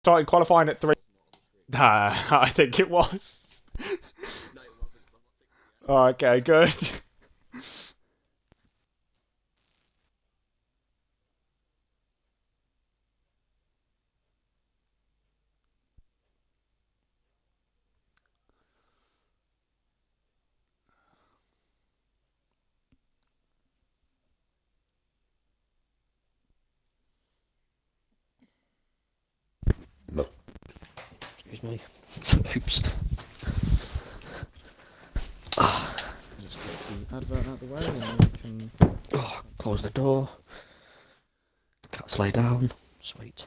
started qualifying at 3. I think it was. Oh, okay, good. Excuse me. Oops. Just get the advert out of the way and then we can... Oh, close the door. Cats lay down. Sweet.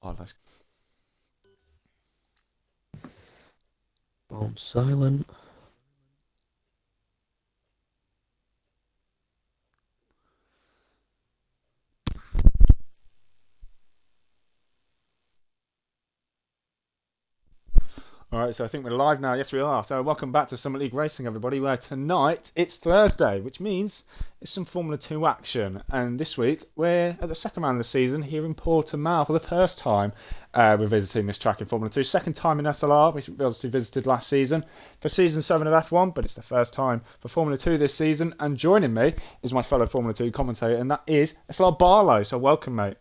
Oh, that's... Phone silent. Alright, so I think we're live now. Yes, we are. So welcome back to Summit League Racing, everybody, where tonight it's Thursday, which means it's some Formula 2 action. And this week we're at the second round of the season here in Portimao for the first time. We're visiting this track in Formula 2. Second time in SLR, which we obviously visited last season for Season 7 of F1, but it's the first time for Formula 2 this season. And joining me is my fellow Formula 2 commentator, and that is SLR Barlow. So welcome, mate.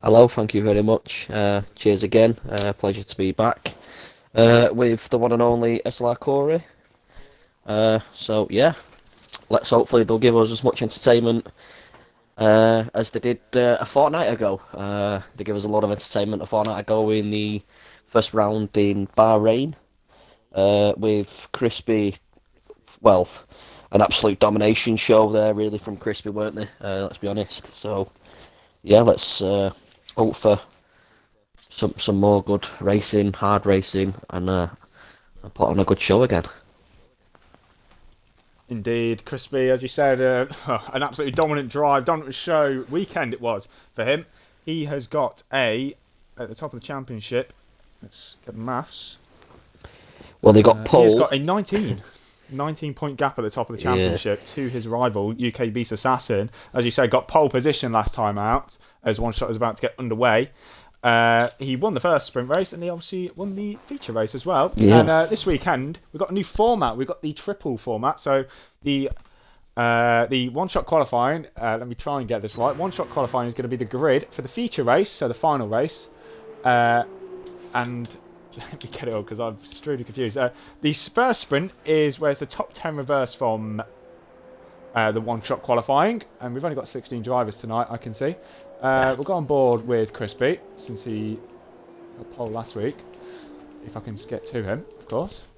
Hello, thank you very much. Cheers again. Pleasure to be back. With the one and only SLR Corey. So yeah, let's hopefully they'll give us as much entertainment as they did a fortnight ago. They gave us a lot of entertainment a fortnight ago in the first round in Bahrain with Crispy. Well, an absolute domination show there, really, from Crispy, weren't they? Let's be honest. So yeah, let's hope for some more good racing, hard racing, and put on a good show again. Indeed, Crispy, as you said, an absolutely dominant show weekend it was for him. He has got at the top of the championship, let's get the maths. Well, they got pole. He's got a 19 point gap at the top of the championship to his rival, UK Beast Assassin. As you said, got pole position last time out as One Shot was about to get underway. He won the first sprint race and he obviously won the feature race as well. Yeah. And this weekend we've got a new format. We've got the triple format. So the one-shot qualifying. Let me try and get this right. One-shot qualifying is going to be the grid for the feature race, so the final race. And let me get it all because I'm extremely confused. The first sprint is where it's the top 10 reverse from the one-shot qualifying, and we've only got 16 drivers tonight, I can see. We'll go on board with Crispy, since he got pole last week. If I can just get to him, of course.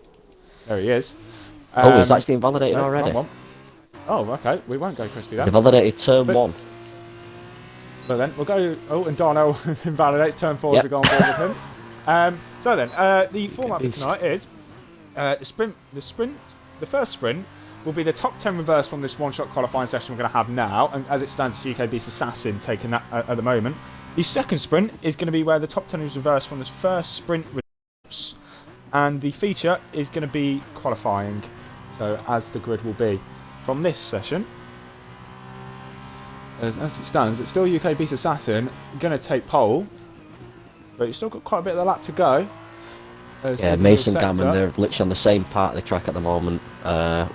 There he is. It's actually invalidated already. Oh, okay. We won't go Crispy then. Invalidated turn 1. But then we'll go... Oh, and Darnell invalidates turn 4 if we go on board with him. So then, the format for tonight is the first sprint will be the top 10 reverse from this one-shot qualifying session we're going to have now, and as it stands, it's UK Beast Assassin taking that at the moment. The second sprint is going to be where the top 10 is reversed from this first sprint results, and the feature is going to be qualifying, so as the grid will be from this session. As it stands, it's still UK Beast Assassin going to take pole, but you've still got quite a bit of the lap to go. Yeah, Mason Gammon, they're literally on the same part of the track at the moment,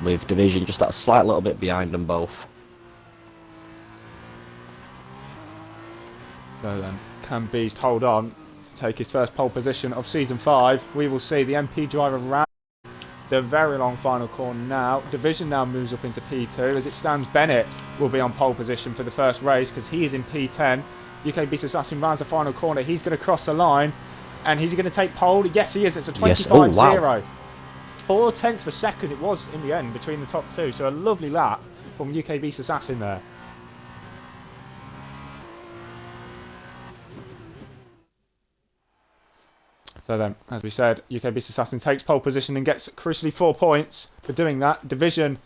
with Division just that slight little bit behind them both. So then, can Beast hold on to take his first pole position of Season 5? We will see the MP driver round the very long final corner now. Division now moves up into P2. As it stands, Bennett will be on pole position for the first race because he is in P10. UK Beast Assassin rounds the final corner. He's going to cross the line. And he's going to take pole. Yes, he is. It's a 25-0. Yes. Oh, wow. 4 tenths per second it was in the end between the top two. So a lovely lap from UK Beast Assassin there. So then, as we said, UK Beast Assassin takes pole position and gets crucially 4 points for doing that. Division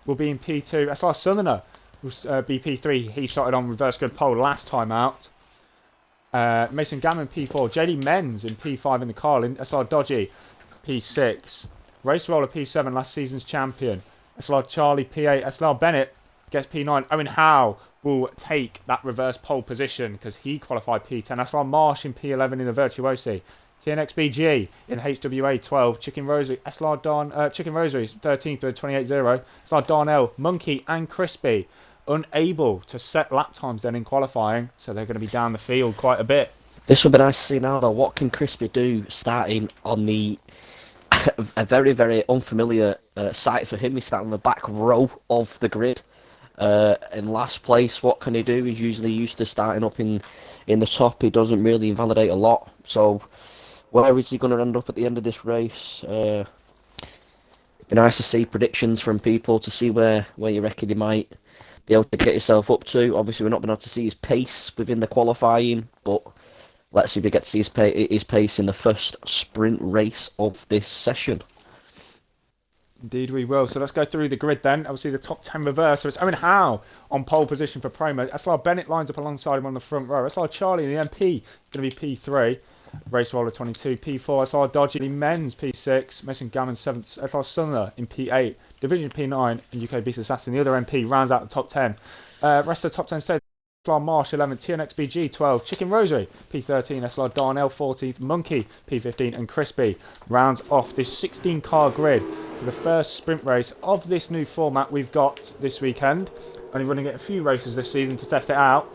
will be in P2. SLR Southerner will be P3. He started on reverse grid pole last time out. Mason Gammon P4, JD Menz in P5 in the Carlin, SR Dodgy P6, Race Roller P7, last season's champion. SLR Charlie P8. SLR Bennett gets P9. Owen Howe will take that reverse pole position because he qualified P10. SLR Marsh in P11 in the Virtuosi. TNXBG in HWA 12. Chicken Rosary. SLR Don Chicken Rosary 13th with 28.0. SLR Darnell, Monkey and Crispy unable to set lap times then in qualifying, so they're going to be down the field quite a bit. This would be nice to see now though. What can Crispy do starting on the a very, very unfamiliar site for him? He's starting on the back row of the grid. In last place, what can he do? He's usually used to starting up in the top. He doesn't really invalidate a lot. So where is he going to end up at the end of this race? It'd be nice to see predictions from people to see where you reckon he might be able to get yourself up to. Obviously, we're not been able to see his pace within the qualifying, but let's see if we get to see his pace in the first sprint race of this session. Indeed we will. So let's go through the grid then. Obviously the top 10 reverse. So it's Owen Howe on pole position for promo. SLR Bennett lines up alongside him on the front row. SLR Charlie in the MP going to be P3. Race Roller 22, P4. SLR Dodgy Men's P6. Mason Gammon 7th. SLR Sunler in P8. Division P9 and UK Beast Assassin. The other MP rounds out the top 10. Rest of the top 10 stays. SLR Marsh 11th, TNXBG 12, Chicken Rosary P13, SLR Darnell 14th, Monkey P15 and Crispy rounds off this 16 car grid for the first sprint race of this new format we've got this weekend. Only running it a few races this season to test it out,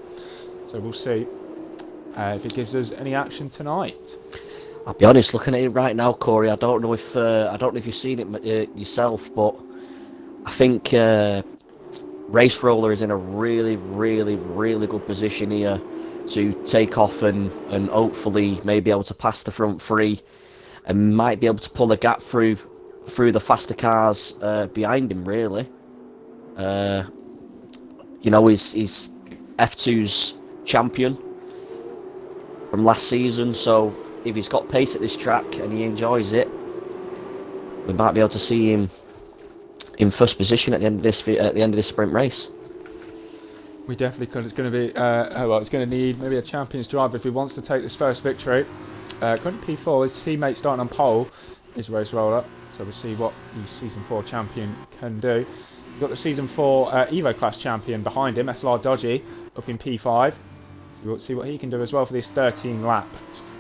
so we'll see if it gives us any action tonight. I'll be honest, looking at it right now, Corey, I don't know if you've seen it yourself, but I think Race Roller is in a really, really, really good position here to take off and hopefully maybe able to pass the front three and might be able to pull a gap through the faster cars behind him, really. You know, he's F2's champion from last season, so if he's got pace at this track and he enjoys it, we might be able to see him in first position at the end of this sprint race. We definitely could. It's going to be it's going to need maybe a champion's driver if he wants to take this first victory. Currently P4, his teammate starting on pole is Race Roller, so we'll see what the season 4 champion can do. We've got the season 4 Evo class champion behind him, SLR Dodgy, up in P5. We'll see what he can do as well for this 13 lap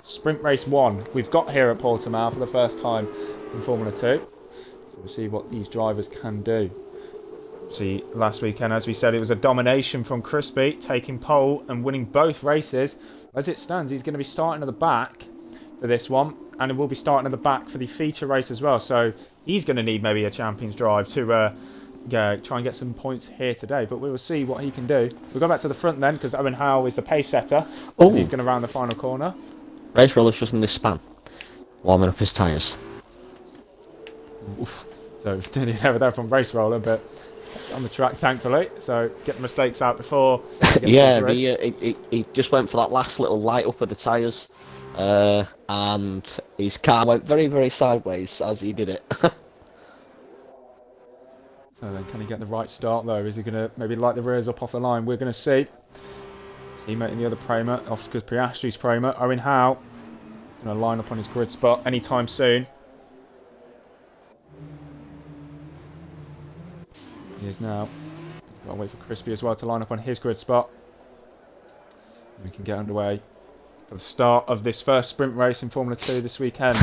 sprint race 1 we've got here at Portimao for the first time in Formula 2. So we'll see what these drivers can do. See, last weekend, as we said, it was a domination from Crispy, taking pole and winning both races. As it stands, he's going to be starting at the back for this one, and he will be starting at the back for the feature race as well. So he's going to need maybe a champion's drive to try and get some points here today. But we will see what he can do. We'll go back to the front then, because Owen Howe is the pace setter. As he's going to round the final corner. Race Roller's just in this span, warming up his tyres. Oof. So didn't hit over there from Race Roller, but on the track thankfully, so get the mistakes out before. Yeah, he just went for that last little light up of the tyres, and his car went very, very sideways as he did it. So then can he get the right start though? Is he going to maybe light the rears up off the line? We're going to see. Teammate in the other Prema, Oscar Piastri's Prema, Owen Howe, going to line up on his grid spot anytime soon. He is now. Got to wait for Crispy as well to line up on his grid spot. And we can get underway for the start of this first sprint race in Formula 2 this weekend.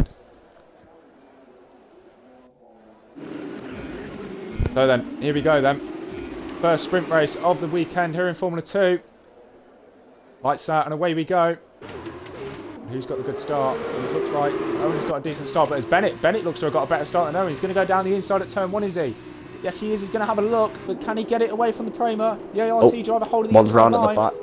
So then, here we go then. First sprint race of the weekend here in Formula 2. Lights out and away we go. And who's got the good start? And it looks like Owen's got a decent start, but it's Bennett. Bennett looks to have got a better start than Owen. He's going to go down the inside at turn 1, is he? Yes, he is. He's going to have a look, but can he get it away from the Prema? The ART driver holding the one's round at the back.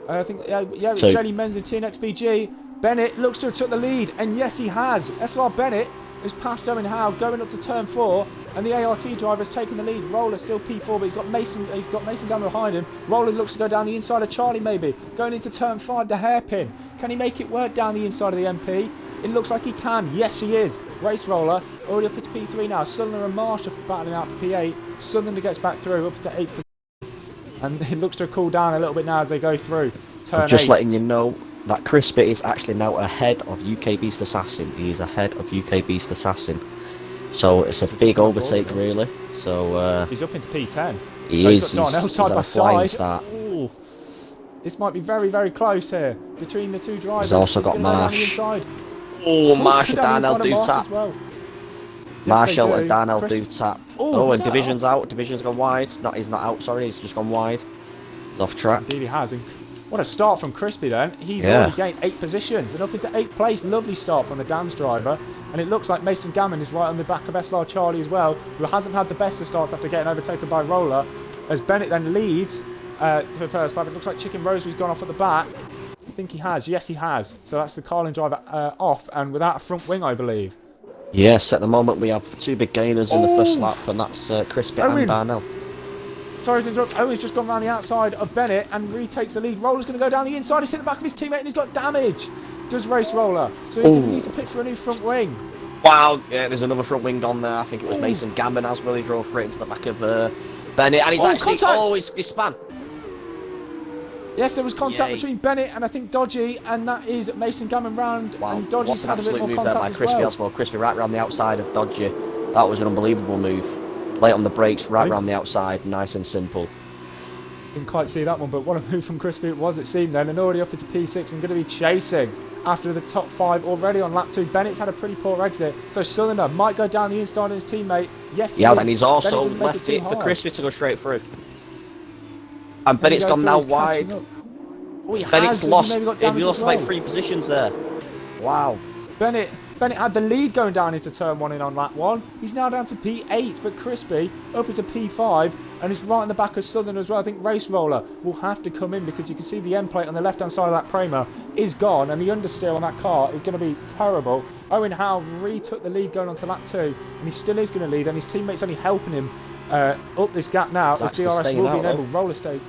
I think, yeah, it's Jelly Menz and TNXBG. Bennett looks to have took the lead, and yes, he has. SLR Bennett has passed Owen Howe going up to turn 4, and the ART driver has taken the lead. Roller still P4, but he's got Mason down behind him. Roller looks to go down the inside of Charlie, maybe going into turn 5, the hairpin. Can he make it work down the inside of the MP? It looks like he can. Yes, he is. Race Roller already up into P3 now. Sutherland and Marsh are battling out for P8. Sutherland gets back through up to 8%. And it looks to cool down a little bit now as they go through turn 8. Just letting you know that Crispy is actually now ahead of UK Beast Assassin. He is ahead of UK Beast Assassin. So it's a So just big come on board overtake, with him. really. So He's up into P10. he He's is. got Darnell He's side on by a flying side. start. Ooh, this might be very, very close here between the two drivers. He's also He's got going to go down the Marsh. inside. Oh, Oh, Marsh go and down the Darnell inside of do Marsh tap. as well. Yes, they Marshall and do. Darnell Chris... do tap. Oh, Oh, was and that Division's off? out. Division's gone wide. Not, he's not out, sorry. He's just gone wide. He's off track. Indeed he has. And what a start from Crispy then. He's Yeah. already gained 8 positions and up into 8th place. Lovely start from the Dams driver. And it looks like Mason Gammon is right on the back of SLR Charlie as well, who hasn't had the best of starts after getting overtaken by Roller. As Bennett then leads for the first lap. It looks like Chicken Rosary's gone off at the back. I think he has. Yes, he has. So that's the Carlin driver off and without a front wing, I believe. Yes, at the moment we have 2 big gainers in the first lap, and that's Crispy and Owen. Darnell. Sorry to interrupt. Owen's just gone round the outside of Bennett and retakes the lead. Roller's going to go down the inside. He's hit the back of his teammate and he's got damage. Does race Roller. So he's going to need to pit for a new front wing. Wow, yeah, there's another front wing gone there. I think it was Mason Gammon as well. He drove straight into the back of Bennett, and he's actually... Contact. Oh, it's span. Yes, there was contact Yay. between Bennett and I think Dodgy, and that is Mason Gammon round. Wow, And Dodgy's what an had a bit absolute more move there contact by as Crispy well. as well. Crispy right round the outside of Dodgy. That was an unbelievable move. Late on the brakes, right round the outside, nice and simple. Didn't quite see that one, but what a move from Crispy it was, it seemed then, and already up into P6 and going to be chasing after the top 5 already on lap 2. Bennett's had a pretty poor exit, so Cylinder might go down the inside on his teammate. Yes, He has, and he's also Bennett doesn't make left it for too Crispy to go straight through. And Bennett's gone now wide. Oh, he Bennett's has, lost. Maybe got He damage lost as well. like 3 positions there. Wow. Bennett had the lead going down into turn 1 in on lap 1. He's now down to P8, but Crispy up into P5 and is right in the back of Southern as well. I think Race Roller will have to come in because you can see the end plate on the left hand side of that Prema is gone and the understeer on that car is going to be terrible. Owen Howe retook the lead going on to lap 2 and he still is going to lead and his teammates only helping him up this gap now as DRS will be enabled. Roller stay.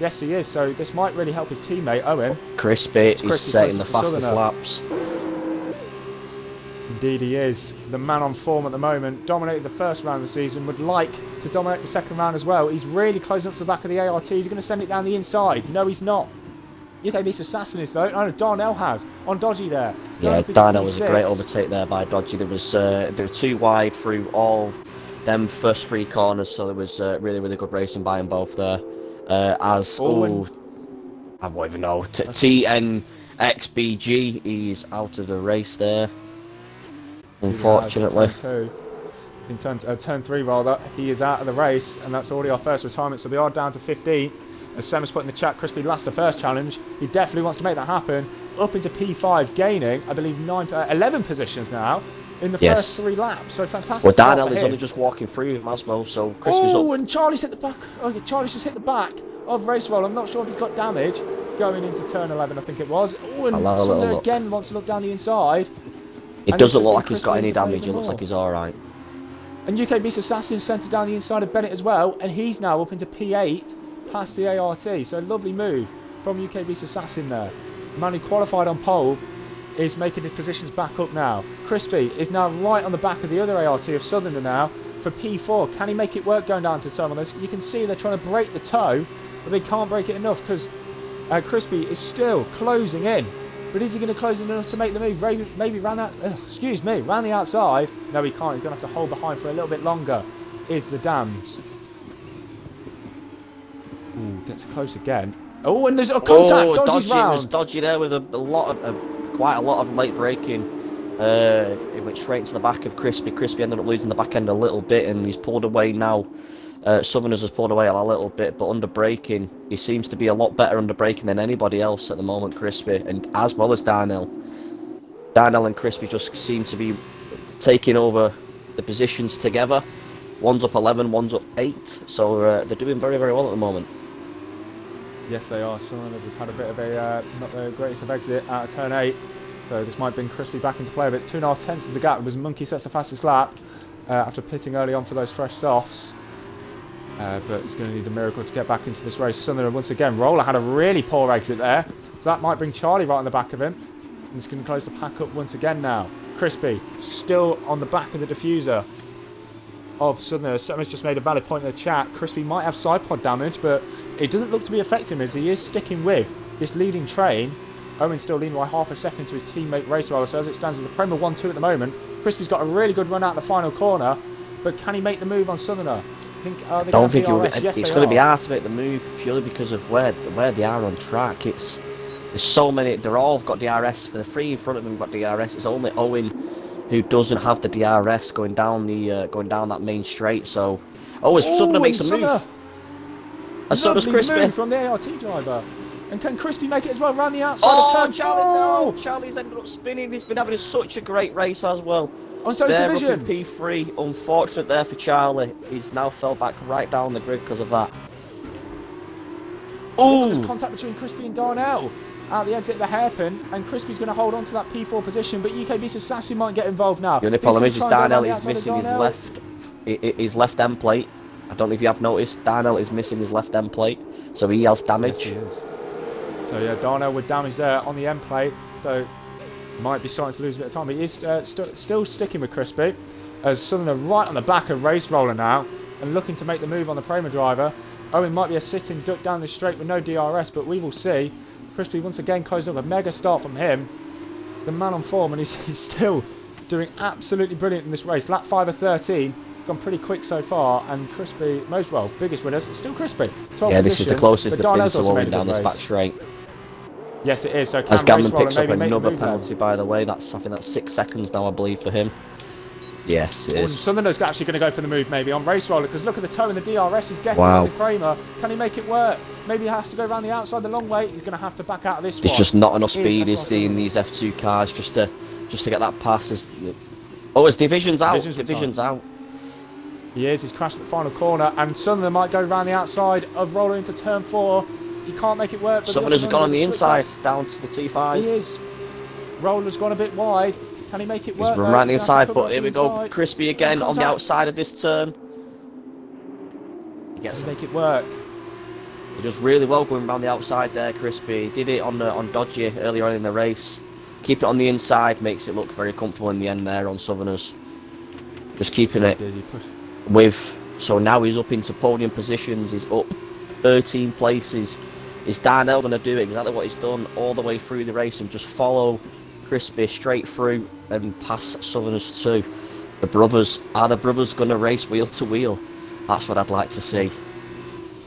Yes, he is, so this might really help his teammate Owen. Crispy is setting the fastest laps. Indeed he is. The man on form at the moment. Dominated the first round of the season. Would like to dominate the second round as well. He's really closing up to the back of the ART. He's going to send it down the inside. No, he's not. UK beats Assassin is though. I know Darnell has. On Dodgy there. Yeah, Darnell was a great overtake there by Dodgy. There were 2 wide through all them first 3 corners. So there was really, really good racing by them both there. I won't even know. TNXBG is out of the race there. Unfortunately. In turn 3 rather, he is out of the race and that's already our first retirement, so we are down to 15th. As Sam has put in the chat, Crispy lost the first challenge. He definitely wants to make that happen. Up into P5, gaining, I believe, 11 positions now in the first 3 laps. So fantastic. Well, Darnell is only just walking through him as well, so Crispy's up. And Charlie's hit the back. Okay, Charlie's just hit the back of Race Roll. I'm not sure if he's got damage going into turn 11, I think it was. Oh, and Sunder again wants to look down the inside. It doesn't look like he's got any damage. It looks like he's alright. And UK Beast Assassin centred down the inside of Bennett as well, and he's now up into P8 past the ART. So a lovely move from UK Beast Assassin there. The man who qualified on pole is making his positions back up now. Crispy is now right on the back of the other ART of Southerner now for P4. Can he make it work going down to turn on this? You can see they're trying to break the toe, but they can't break it enough because Crispy is still closing in. But is he going to close in enough to make the move? Maybe round that, round the outside. No, he can't. He's going to have to hold behind for a little bit longer. Is the Dams. Ooh, gets close again. Oh, and there's a contact. Dodgy's round. Was Dodgy there with quite a lot of late braking. It went straight into the back of Crispy. Crispy ended up losing the back end a little bit, and he's pulled away now. Southerners has pulled away a little bit, but under braking, he seems to be a lot better under braking than anybody else at the moment, Crispy, and as well as Darnell. Darnell and Crispy just seem to be taking over the positions together. One's up 11, one's up 8, so they're doing very, very well at the moment. Yes, they are. Southerners has had a bit of a not the greatest of exit out of turn 8, so this might bring Crispy back into play a bit. 2.5 tenths is the gap. It was Monkey sets the fastest lap after pitting early on for those fresh softs. But he's going to need a miracle to get back into this race. Sunderland once again. Roller had a really poor exit there, so that might bring Charlie right on the back of him. And he's going to close the pack up once again now. Crispy still on the back of the diffuser of Sunderland. Someone's just made a valid point in the chat. Crispy might have side pod damage, but it doesn't look to be affecting him as he is sticking with this leading train. Owen's still leading by half a second to his teammate Race Roller, so as it stands with the Premier 1-2 at the moment, Crispy's got a really good run out the final corner, but can he make the move on Southerner? I don't think yes, it's going to be hard to make the move purely because of where they are on track. There's so many. They're all got DRS. For the three in front of them got DRS. It's only Owen who doesn't have the DRS going down that main straight. So Southerner makes a move, and so does Crispy move from the ART driver. And can Crispy make it as well around the outside of turn? Charlie, no! Charlie's ended up spinning. He's been having such a great race as well. On so's Division. Up in P3, unfortunate there for Charlie. He's now fell back right down the grid because of that. Oh! There's contact between Crispy and Darnell. Out the exit of the hairpin, and Crispy's going to hold on to that P4 position, but UKB Sassy might get involved now. The only problem is Darnell is missing his left end plate. I don't know if you have noticed, Darnell is missing his left end plate, so he has damage. Yes, he is. So yeah, Darnell with damage there on the end plate, so might be starting to lose a bit of time. But he is still sticking with Crispy, as Southerner right on the back of Race Roller now, and looking to make the move on the Prema driver. Owen might be a sitting duck down the straight with no DRS, but we will see. Crispy once again closed up, a mega start from him. The man on form, and he's still doing absolutely brilliant in this race. Lap 5 of 13, gone pretty quick so far, and Crispy, biggest winners, it's still Crispy. Yeah, this is the closest they've been to Owen down this back straight. Yes, it is. So as Gammon picks up another penalty, by the way, I think that's 6 seconds now, I believe, for him. Yes, it is. Southerner's actually going to go for the move, maybe, on Race Roller, because look at the toe and the DRS is getting wow. on the Kramer. Can he make it work? Maybe he has to go around the outside the long way. He's going to have to back out of this one. There's just not enough speed, is there, in these F2 cars, just to get that pass. It's Division's out. Division's out. He is. He's crashed at the final corner, and Southerner might go around the outside of Roller into turn 4. He can't make it work. Southerner's gone on the inside, down to the T5. He is. Roller's gone a bit wide. Can he make it work? He's run right on the inside, but here we go. Crispy again on the outside of this turn. He gets it. Make it work. He does really well going around the outside there, Crispy. He did it on Dodgy earlier on in the race. Keep it on the inside, makes it look very comfortable in the end there on Southerners. Just keeping it with... So now he's up into podium positions. He's up 13 places. Is Darnell going to do exactly what he's done all the way through the race and just follow Crispy straight through and pass Southerners too? The brothers, are the brothers going to race wheel to wheel? That's what I'd like to see.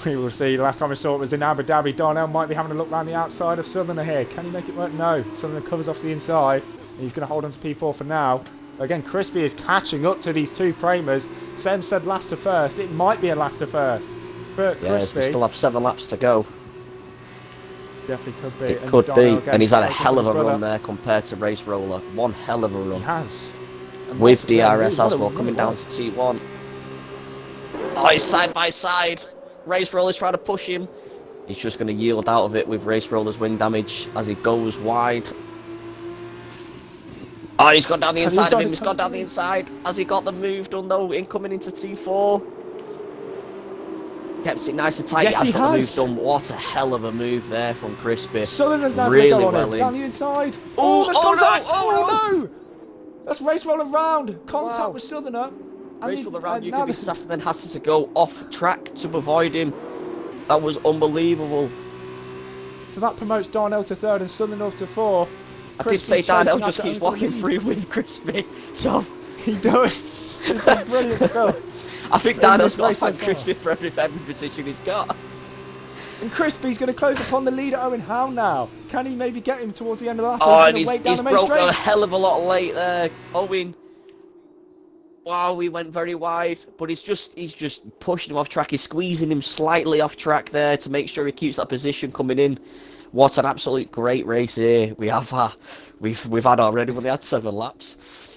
We will see. Last time we saw it was in Abu Dhabi. Darnell might be having a look round the outside of Southerner here. Can he make it work? No. Southerner covers off the inside. And he's going to hold on to P4 for now. Again, Crispy is catching up to these two Premers. Sam said last to first. It might be a last to first. But yeah, Crispy, we still have 7 laps to go. Definitely could be. It could be. And he's had a hell of a run there compared to Race Roller. One hell of a run. He has. With DRS as well, coming down to T1. Oh, he's side by side. Race Roller's trying to push him. He's just going to yield out of it with Race Roller's wing damage as he goes wide. Oh, he's gone down the inside of him. He's gone down the inside. Has he got the move done though? Incoming into T4. Kept it nice and tight. Yes, he has got the move done. What a hell of a move there from Crispy. Southerner's now really well well in. Down the inside. Oh, that's contact! No! That's Race Roller round. Contact with Southerner. Race Roller round. UKB Sassy then has to go off track to avoid him. That was unbelievable. So that promotes Darnell to 3rd and Southerner to 4th. I did say Darnell just keeps walking through with Crispy, so... He does. This is brilliant stuff. I think Darnell's got to thank Crispy for every position he's got. And Crispy's going to close upon the leader, Owen Howe now. Can he maybe get him towards the end of the lap? Oh, and he's broke a hell of a lot late there. Owen. Wow, he went very wide, but he's just pushing him off track. He's squeezing him slightly off track there to make sure he keeps that position coming in. What an absolute great race here we have. We've had already. We've only had 7 laps.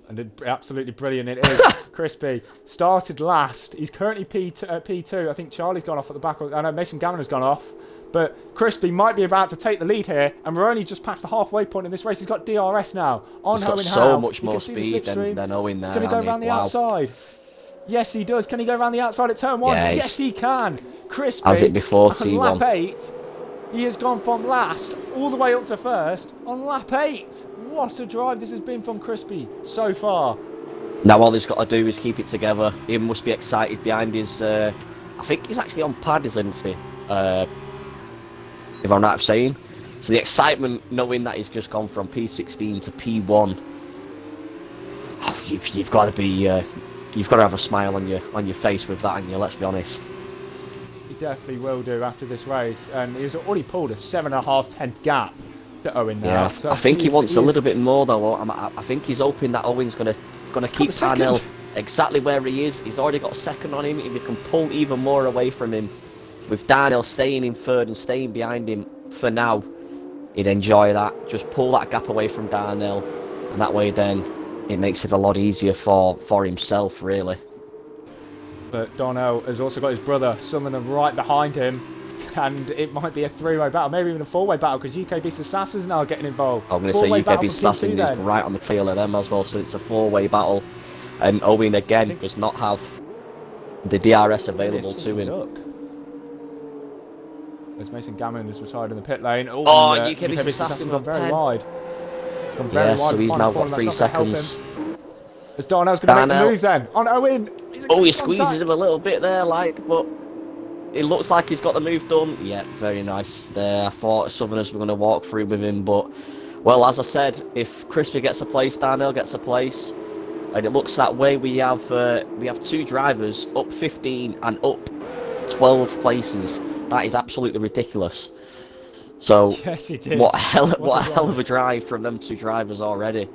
And absolutely brilliant it is. Crispy started last. He's currently P2. I think Charlie's gone off at the back. I know Mason Gammon has gone off. But Crispy might be about to take the lead here. And we're only just past the halfway point in this race. He's got DRS now. He's got so much more speed than Owen there. Can he go around the outside? Yes, he does. Can he go around the outside at turn 1? Yeah, yes, he can. Crispy, as it before on T1. lap 8, he has gone from last all the way up to 1st on lap 8. What a drive this has been from Crispy so far. Now all he's got to do is keep it together. He must be excited behind his... I think he's actually on pad, isn't he? If I'm not saying. So the excitement knowing that he's just gone from P16 to P1. you've got to be you've got to have a smile on your face with that, and let's be honest. He definitely will do after this race, and he's already pulled a 7.5 gap to Owen now. Yeah, So I think he wants a little bit more though. I think he's hoping that Owen's gonna keep Darnell exactly where he is. He's already got a second on him. If he can pull even more away from him, with Darnell staying in third and staying behind him for now, he'd enjoy that. Just pull that gap away from Darnell, and that way then it makes it a lot easier for himself, really. But Darnell has also got his brother Summoner right behind him, and it might be a three-way battle, maybe even a four-way battle, because UK Beast Assassins now getting involved. I'm going to say UK Beast Assassins is right on the tail of them as well, so it's a four-way battle. And Owen again does not have the DRS available to him. As Mason Gammon has retired in the pit lane. UK Beast Assassin gone very wide. It's gone very wide. So he's now got 3 seconds. As Darnell's going to make the move then on Owen. He squeezes him a little bit there, but it looks like he's got the move done. Yeah, very nice there. I thought Southerners were going to walk through with him, but, well, as I said, if Crispy gets a place, Darnell gets a place, and it looks that way, we have 2 drivers up 15 and up 12 places. That is absolutely ridiculous. So, yes, it is. What a hell of a drive from them 2 drivers already.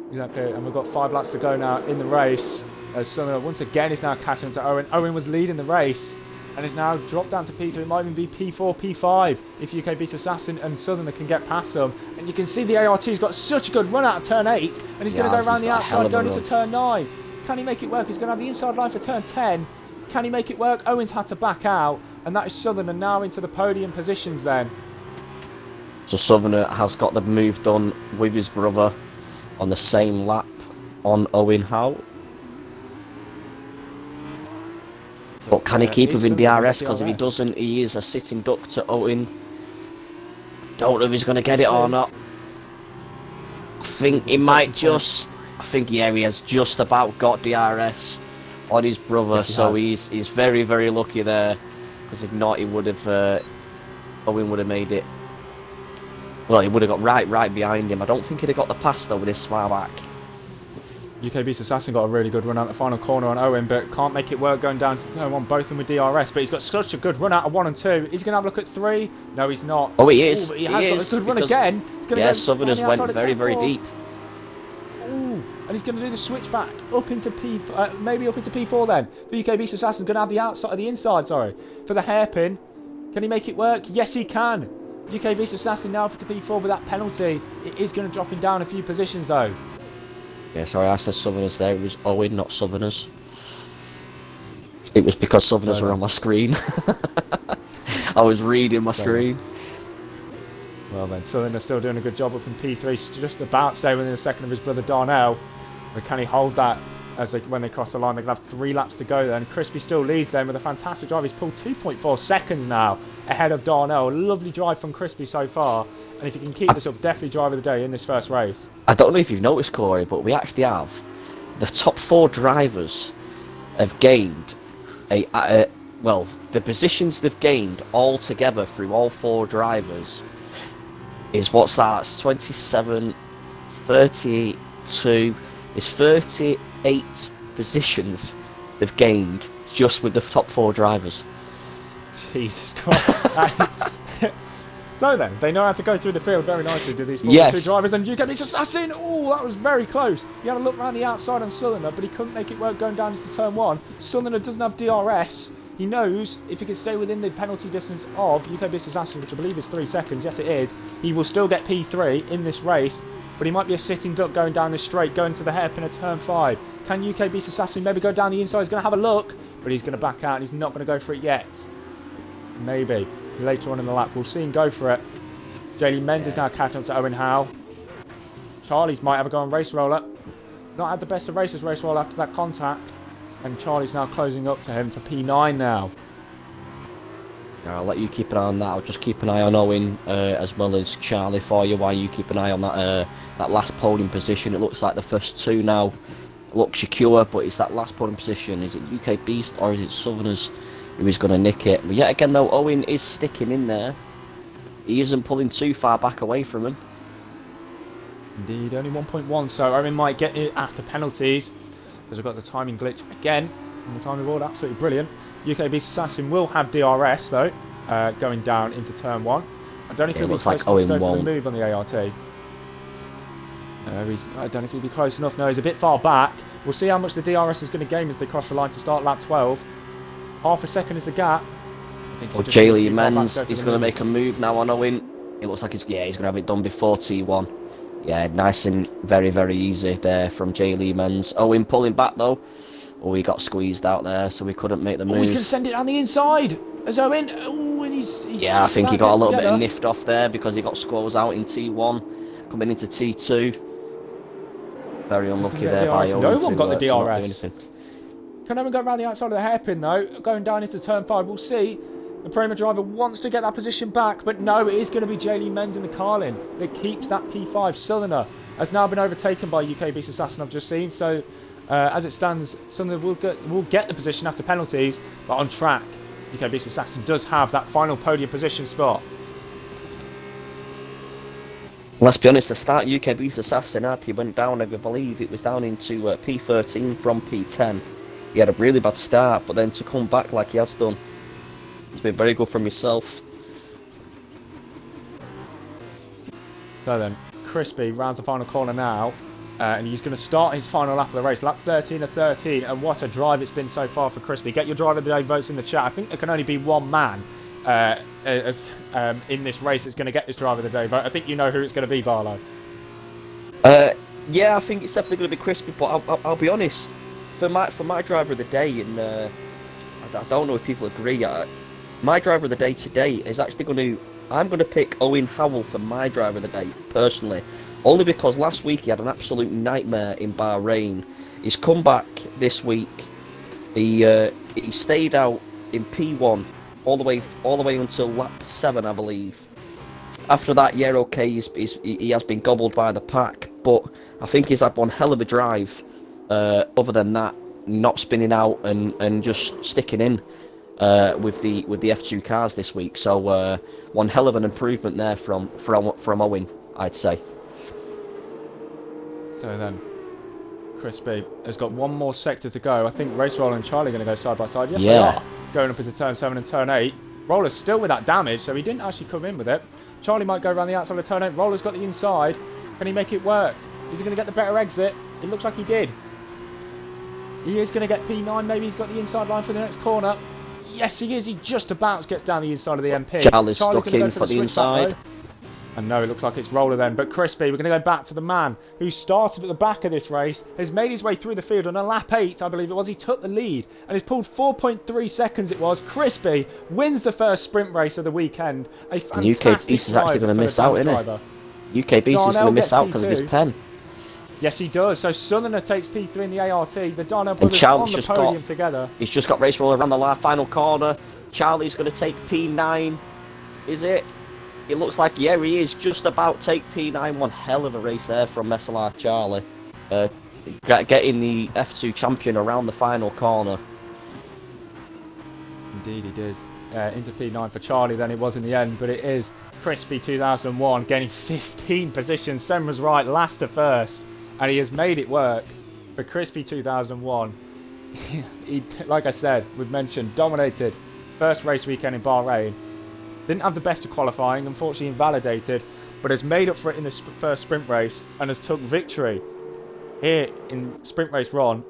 Exactly, and we've got 5 laps to go now in the race. As Summoner once again is now catching up to Owen. Owen was leading the race and is now dropped down to P2. It might even be P4, P5 if UK Beast Assassin and Southerner can get past them. And you can see the ART's got such a good run out of turn 8, and he's going to go around the outside going into turn 9. Can he make it work? He's going to have the inside line for turn 10. Can he make it work? Owen's had to back out, and that is Southerner now into the podium positions then. So Southerner has got the move done with his brother on the same lap on Owen Howe. But can he keep him in DRS? Because if he doesn't, he is a sitting duck to Owen. Don't know if he's going to get it or not. I think he might just... I think, yeah, he has just about got DRS on his brother. Yes, so he's very, very lucky there. Because if not, he would have... Owen would have made it. Well, he would have got right behind him. I don't think he'd have got the pass, though, with this far back. UK Beast Assassin got a really good run out the final corner on Owen, but can't make it work going down to turn 1, both of them with DRS. But he's got such a good run out of 1 and 2. He's going to have a look at 3. No, he's not. Oh, he is. Ooh, he has got a good run again. Yeah, Southerners went very, very deep. Ooh, and he's going to do the switch back up into maybe up into P4 then. The UK Beast Assassin going to have the outside, the inside, sorry, for the hairpin. Can he make it work? Yes, he can. UK Beast Assassin now to P4 with that penalty. It is going to drop him down a few positions though. Yeah, sorry, I said Southerners there. It was Owen, not Southerners. It was because Southerners were on my screen. I was reading my screen. Well then, Southerner's still doing a good job up in P3. He's just about to stay within a second of his brother Darnell. But can he hold that when they cross the line? They're going to have 3 laps to go there. And Crispy still leads them with a fantastic drive. He's pulled 2.4 seconds now ahead of Darnell. A lovely drive from Crispy so far. And if he can keep this up, definitely driver of the day in this first race. I don't know if you've noticed, Corey, but we actually have the top 4 drivers have gained well, the positions they've gained all together through all 4 drivers is what's that? It's 27, 32. It's 38 positions they've gained just with the top 4 drivers. Jesus Christ. So then, they know how to go through the field very nicely, do these 2 drivers, and UK Beast Assassin! Oh, that was very close. He had a look around the outside on Southerner, but he couldn't make it work going down into turn 1. Southerner doesn't have DRS. He knows if he can stay within the penalty distance of UK Beast Assassin, which I believe is 3 seconds, yes it is, he will still get P3 in this race, but he might be a sitting duck going down this straight, going to the hairpin of turn 5. Can UK Beast Assassin maybe go down the inside? He's going to have a look, but he's going to back out and he's not going to go for it yet. Maybe. Later on in the lap, we'll see him go for it. Jaylee Menz is now catching up to Owen Howe. Charlie's might have a go on Race Roller. Not had the best of races, Race Roller, after that contact. And Charlie's now closing up to him to P9 now. I'll let you keep an eye on that. I'll just keep an eye on Owen as well as Charlie for you while you keep an eye on that last podium position. It looks like the first 2 now look secure, but it's that last podium position. Is it UK Beast or is it Southerners who is going to nick it? But yet again though, Owen is sticking in there. He isn't pulling too far back away from him. Indeed, only 1.1, so Owen might get it after penalties. Because we've got the timing glitch again. And the timing board, absolutely brilliant. UK Beast Assassin will have DRS, though, going down into turn 1. I don't know if he'll be close enough to go for the move on the ART. I don't know if he'll be close enough. No, he's a bit far back. We'll see how much the DRS is going to gain as they cross the line to start lap 12. Half a second is the gap. Well, J-Lee Menz is going to make a move now on Owen. It looks like he's going to have it done before T1. Yeah, nice and very, very easy there from J-Lee Menz. Owen pulling back though. Oh, he got squeezed out there, so we couldn't make the move. Oh, he's going to send it on the inside. As Owen. Oh, and he's yeah, I think he got a little bit of niffed off there because he got squalls out in T1, coming into T2. Very unlucky there by Owen. No one got the DRS. Can Owen go around the outside of the hairpin though? Going down into turn 5, we'll see. The Prema driver wants to get that position back, but no, it is going to be J-Lee Menz in the Carlin that keeps that P5. Southerner has now been overtaken by UK Beast Assassin, I've just seen. So, as it stands, Southerner will get the position after penalties, but on track, UK Beast Assassin does have that final podium position spot. Let's be honest, the start UK Beast Assassin he went down, I believe it was down into P13 from P10. He had a really bad start, but then to come back like he has done, it's been very good from himself. So then, Crispy rounds the final corner now, and he's going to start his final lap of the race, lap 13 of 13, and what a drive it's been so far for Crispy. Get your driver of the day votes in the chat. I think there can only be one man in this race that's going to get this driver of the day vote. I think you know who it's going to be, Barlow. Yeah, I think it's definitely going to be Crispy, but I'll be honest, for my driver of the day, and I don't know if people agree, my driver of the day today is actually I'm going to pick Owen Howell for my driver of the day, personally. Only because last week he had an absolute nightmare in Bahrain. He's come back this week. He stayed out in P1 all the way until lap 7, I believe. After that, yeah, okay, he has been gobbled by the pack, but I think he's had one hell of a drive. Other than that, not spinning out and just sticking in. With the F2 cars this week, so one hell of an improvement there from Owen, I'd say. So then, Crispy has got one more sector to go. I think Race Roller and Charlie are going to go side by side. Yes, yeah. They are. Going up into turn 7 and turn 8. Roller's still with that damage, so he didn't actually come in with it. Charlie might go around the outside of turn 8. Roller's got the inside. Can he make it work? Is he going to get the better exit? It looks like he did. He is going to get P9. Maybe he's got the inside line for the next corner. Yes, he is. He just about gets down the inside of the MP. Charlie's stuck in for the inside. And no, it looks like it's Roller then. But Crispy, we're going to go back to the man who started at the back of this race, has made his way through the field on a lap 8, I believe it was. He took the lead and he's pulled 4.3 seconds it was. Crispy wins the first sprint race of the weekend. A fantastic UK Beast is actually going to miss out, isn't it? UK Beast is going to miss out because of his pen. Yes, he does. So Southerner takes P3 in the ART. The Darnell brothers on the podium together. He's just got Race Roller around the final corner. Charlie's going to take P9. Is it? It looks like, yeah, he is just about to take P9. One hell of a race there from SLR Charlie. Getting the F2 champion around the final corner. Indeed he did. Into P9 for Charlie then it was in the end, but it is Crispy 2001 gaining 15 positions. Sen was right, last to first. And he has made it work for Crispy 2001. He, like I said, we've mentioned, dominated first race weekend in Bahrain. Didn't have the best of qualifying, unfortunately invalidated, but has made up for it in the first sprint race and has took victory here in sprint race 1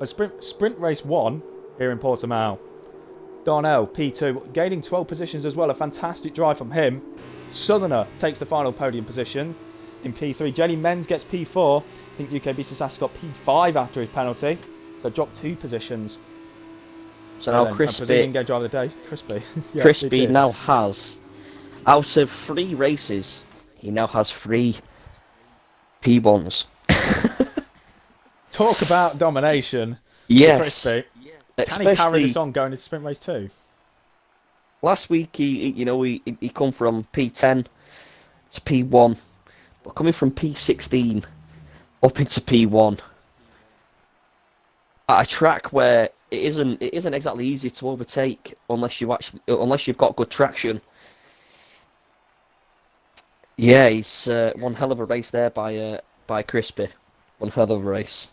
here in Portimao. Darnell P2 gaining 12 positions as well, a fantastic drive from him. Southerner takes the final podium position in P3. J-Lee Menz gets P4. I think UK Beast Assassin got P5 after his penalty, so dropped 2 positions. So now Crispy, driver of the day. Crispy. Yeah, Crispy now has, out of 3 races, he now has 3 P1s. Talk about domination. Yes. Crispy. Can he carry this on going into sprint race 2? Last week he come from P10 to P1, but coming from P16 up into P1 at a track where it isn't exactly easy to overtake unless you've got good traction. Yeah, he's one hell of a race there by by Crispy. One hell of a race.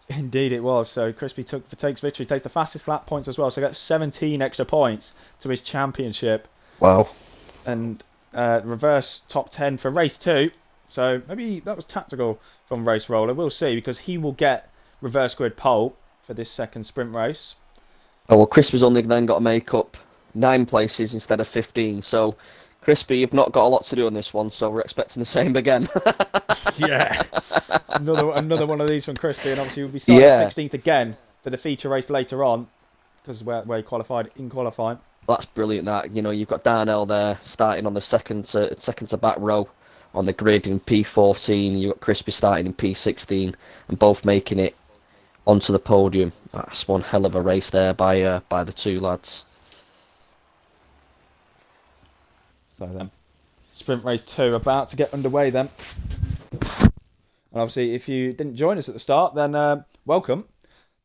Indeed it was. So Crispy takes victory, takes the fastest lap points as well. So gets 17 extra points to his championship. Wow. And reverse top 10 for race 2. So maybe that was tactical from Race Roller. We'll see, because he will get reverse grid pole for this second sprint race. Oh, well, Crispy's only then got to make up 9 places instead of 15. So, Crispy, you've not got a lot to do on this one, so we're expecting the same again. Yeah. Another one of these from Crispy, and obviously we'll be starting 16th again for the feature race later on, because where he qualified in qualifying. Well, that's brilliant. That, you know, you've got Darnell there starting on the second to back row on the grid in P14. You've got Crispy starting in P16, and both making it onto the podium. That's one hell of a race there by the two lads. So then, sprint race 2 about to get underway then. And obviously, if you didn't join us at the start, then welcome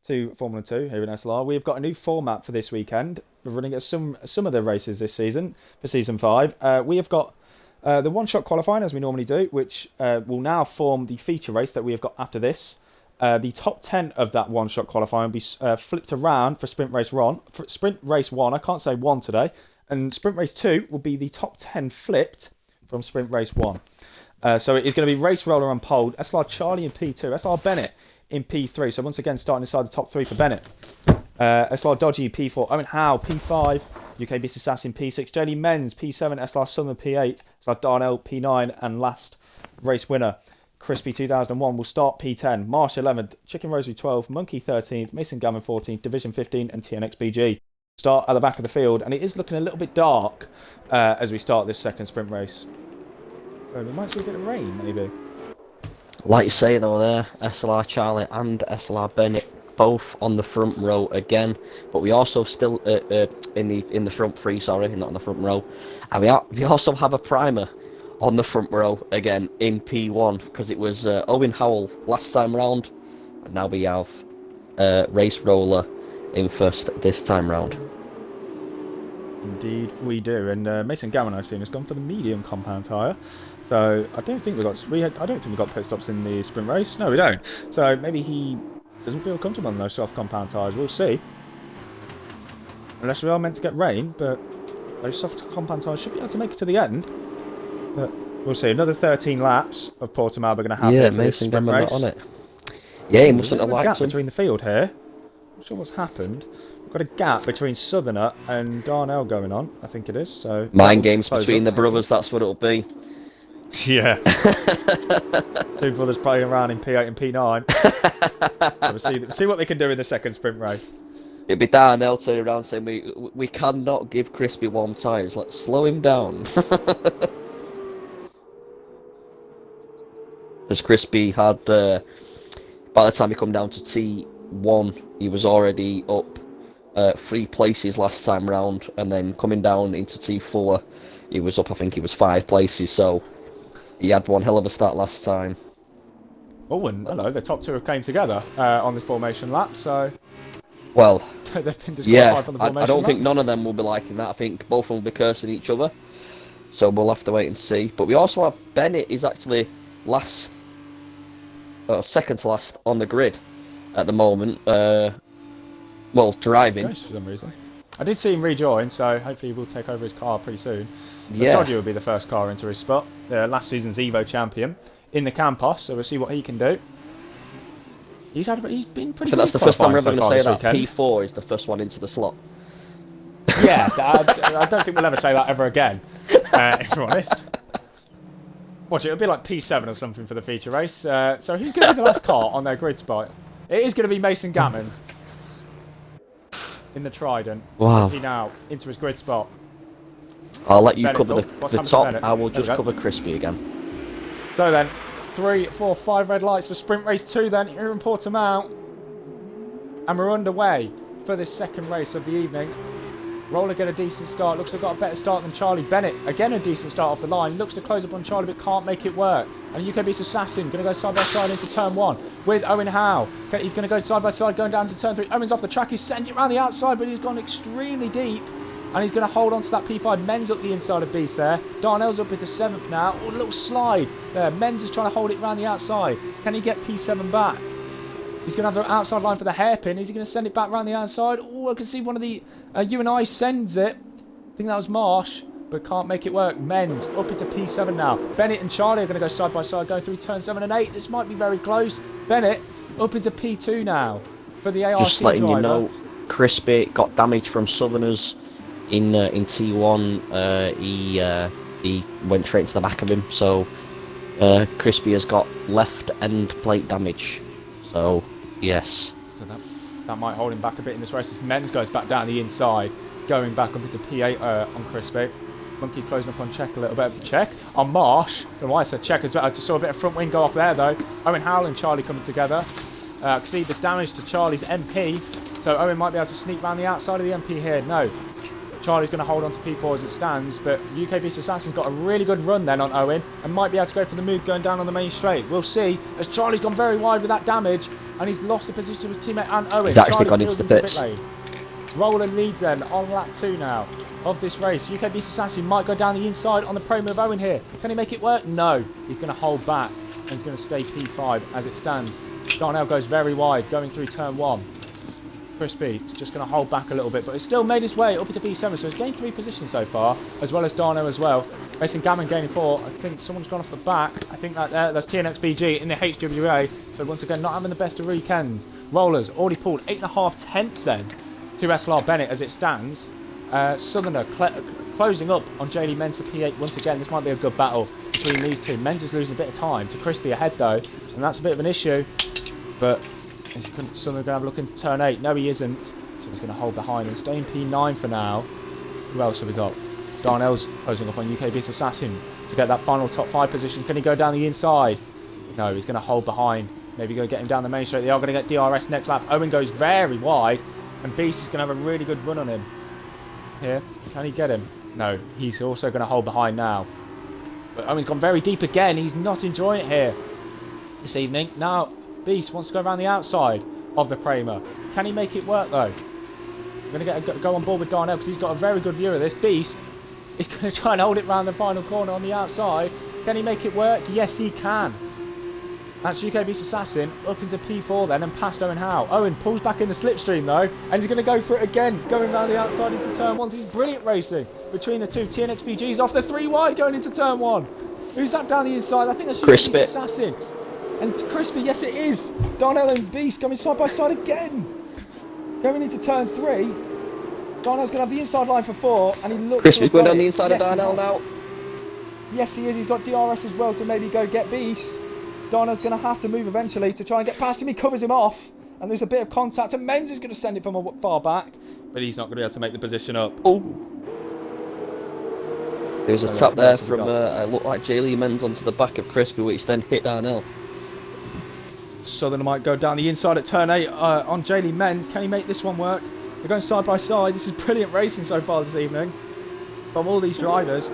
to Formula 2 here in SLR. We've got a new format for this weekend. We're running at some of the races this season, for Season 5. We have got the one-shot qualifying, as we normally do, which will now form the feature race that we have got after this. The top 10 of that one-shot qualifying will be flipped around for Sprint Race 1. For Sprint Race 1, I can't say 1 today. And Sprint Race 2 will be the top 10 flipped from Sprint Race 1. So it is going to be Race Roller on pole, SLR Charlie in P2, SLR Bennett in P3. So once again, starting inside the top 3 for Bennett. SLR Dodgy P4, Owen Howe P5, UK Beast Assassin P6, JD Menz P7, SLR Summer P8, SLR Darnell P9, and last race winner Crispy 2001 will start P10, Marsh 11th, Chicken Rosary 12th, Monkey 13th, Mason Gammon 14th, Division 15, and TNXBG start at the back of the field. And it is looking a little bit dark as we start this second sprint race. So we might see a bit of rain, maybe. Like you say though, there SLR Charlie and SLR Bennett both on the front row again, but we also still in the front three, sorry, not on the front row, and we also have a primer on the front row again in P1, because it was Owen Howell last time round, and now we have Race Roller in first this time round. Indeed we do, and Mason Gammon, I've seen, has gone for the medium compound tyre. So I don't think we got pit stops in the sprint race. No, we don't. So maybe he doesn't feel comfortable on those soft compound tyres. We'll see. Unless we are meant to get rain, but those soft compound tyres should be able to make it to the end. But we'll see. Another 13 laps of Portimao we're going to have here for this sprint race. On it. Yeah, he mustn't have liked between the field here. I'm not sure what's happened. We've got a gap between Southerner and Darnell going on, I think it is. So mind games between the brothers, that's what it'll be. Yeah. Two brothers playing around in P8 and P9. So we'll see what they can do in the second sprint race. It'd be Darnell turning around saying, we cannot give Crispy warm tyres, let's slow him down. As Crispy had, by the time he come down to T1, he was already up 3 places last time round, and then coming down into T4, he was up, I think he was 5 places, so he had one hell of a start last time. Oh, and hello, the top 2 have came together on this formation lap, so... Well, they've been disqualified from the formation I don't lap. think none of them will be liking that. I think both of them will be cursing each other, so we'll have to wait and see. But we also have Bennett is actually second to last on the grid at the moment. Well, driving. For some reason. I did see him rejoin, so hopefully he will take over his car pretty soon. So Yeah. Dodgy will be the first car into his spot. Last season's Evo champion in the Campos, so we'll see what he can do. He's been pretty I good. think that's the first time we're ever so going to say that. weekend. P4 is the first one into the slot. Yeah, I don't think we'll ever say that ever again, if we're honest. Watch it, it'll be like P7 or something for the feature race. So who's going to be the last car on their grid spot? It is going to be Mason Gammon in the Trident. Wow. He now into his grid spot. I'll let you Bennett, cover what's the happened to top. Bennett? I will There we just go. cover Crispy again. So then, 3, 4, 5 red lights for Sprint Race 2 then here in Portimao. And we're underway for this second race of the evening. Roller get a decent start. Looks to have got a better start than Charlie Bennett. Again, a decent start off the line. Looks to close up on Charlie, but can't make it work. And UK Beast Assassin going to go side by side into turn 1 with Owen Howe. Okay, he's going to go side by side going down to turn 3. Owen's off the track. He's sent it around the outside, but he's gone extremely deep And he's going to hold on to that P5. Men's up the inside of Beast there. Darnell's up into 7th now. Oh, a little slide there. Men's is trying to hold it around the outside. Can he get P7 back? He's going to have the outside line for the hairpin. Is he going to send it back around the outside? Oh, I can see one of the... UNI sends it. I think that was Marsh, but can't make it work. Men's up into P7 now. Bennett and Charlie are going to go side by side, going through turn 7 and 8. This might be very close. Bennett up into P2 now for the ARC Just letting driver. you know, Crispy got damage from Southerners in T1. He went straight into the back of him, so Crispy has got left end plate damage. So yes. So that might hold him back a bit in this race. As Men's goes back down the inside, going back up into P8 on Crispy. Monkey's closing up on Check a little bit. Check on Marsh. I don't know why I said Check as well. I just saw a bit of front wing go off there though. Owen Howell and Charlie coming together. I can see this damage to Charlie's MP. So Owen might be able to sneak round the outside of the MP here. No. Charlie's going to hold on to P4 as it stands, but UK Beast Assassin's got a really good run then on Owen and might be able to go for the move going down on the main straight. We'll see, as Charlie's gone very wide with that damage and he's lost the position to his teammate and Owen. He's actually Charlie gone into the pits. Roland leads then on lap 2 now of this race. UK Beast Assassin might go down the inside on the pro move Owen here. Can he make it work? No. He's going to hold back and he's going to stay P5 as it stands. Darnell goes very wide going through turn 1. Crispy is just going to hold back a little bit, but it's still made his way up into P7, so he's gained 3 positions so far, as well as Darno as well. Racing Gammon gaining 4. I think someone's gone off the back. I think that's TNXBG in the HWA. So once again, not having the best of weekends. Rollers already pulled 8.5 tenths then to SLR Bennett as it stands. Southerner closing up on JD Menz for P8 once again. This might be a good battle between these two. Menz is losing a bit of time to Crispy ahead though, and that's a bit of an issue. But is Southerner going to have a look into turn 8? No, he isn't. So he's going to hold behind and stay in P9 for now. Who else have we got? Darnell's closing up on UK Beast Assassin to get that final top 5 position. Can he go down the inside? No, he's going to hold behind. Maybe go get him down the main straight. They are going to get DRS next lap. Owen goes very wide, and Beast is going to have a really good run on him. Here, can he get him? No, he's also going to hold behind now. But Owen's gone very deep again. He's not enjoying it here this evening. Now, Beast wants to go around the outside of the Pramer. Can he make it work though? We're going to go on board with Darnell because he's got a very good view of this. Beast is going to try and hold it round the final corner on the outside. Can he make it work? Yes, he can. That's UK Beast Assassin up into P4 then and past Owen Howe. Owen pulls back in the slipstream though, and he's going to go for it again, going around the outside into turn 1. He's brilliant racing between the two. TNXBG's off the 3 wide going into turn 1. Who's that down the inside? I think that's UK Beast Assassin. And Crispy, yes it is. Darnell and Beast coming side by side again. Going into turn 3. Darnell's going to have the inside line for 4, and he looks... Crispy's going down the inside of Darnell now. Yes, he is. He's got DRS as well to maybe go get Beast. Darnell's going to have to move eventually to try and get past him. He covers him off, and there's a bit of contact, and Menz is going to send it from far back, but he's not going to be able to make the position up. Oh. There's a tap there from, it looked like J. Lee Menz onto the back of Crispy, which then hit Darnell. Southerner might go down the inside at turn 8 on J. Lee Menz. Can he make this one work? They're going side by side. This is brilliant racing so far this evening from all these drivers.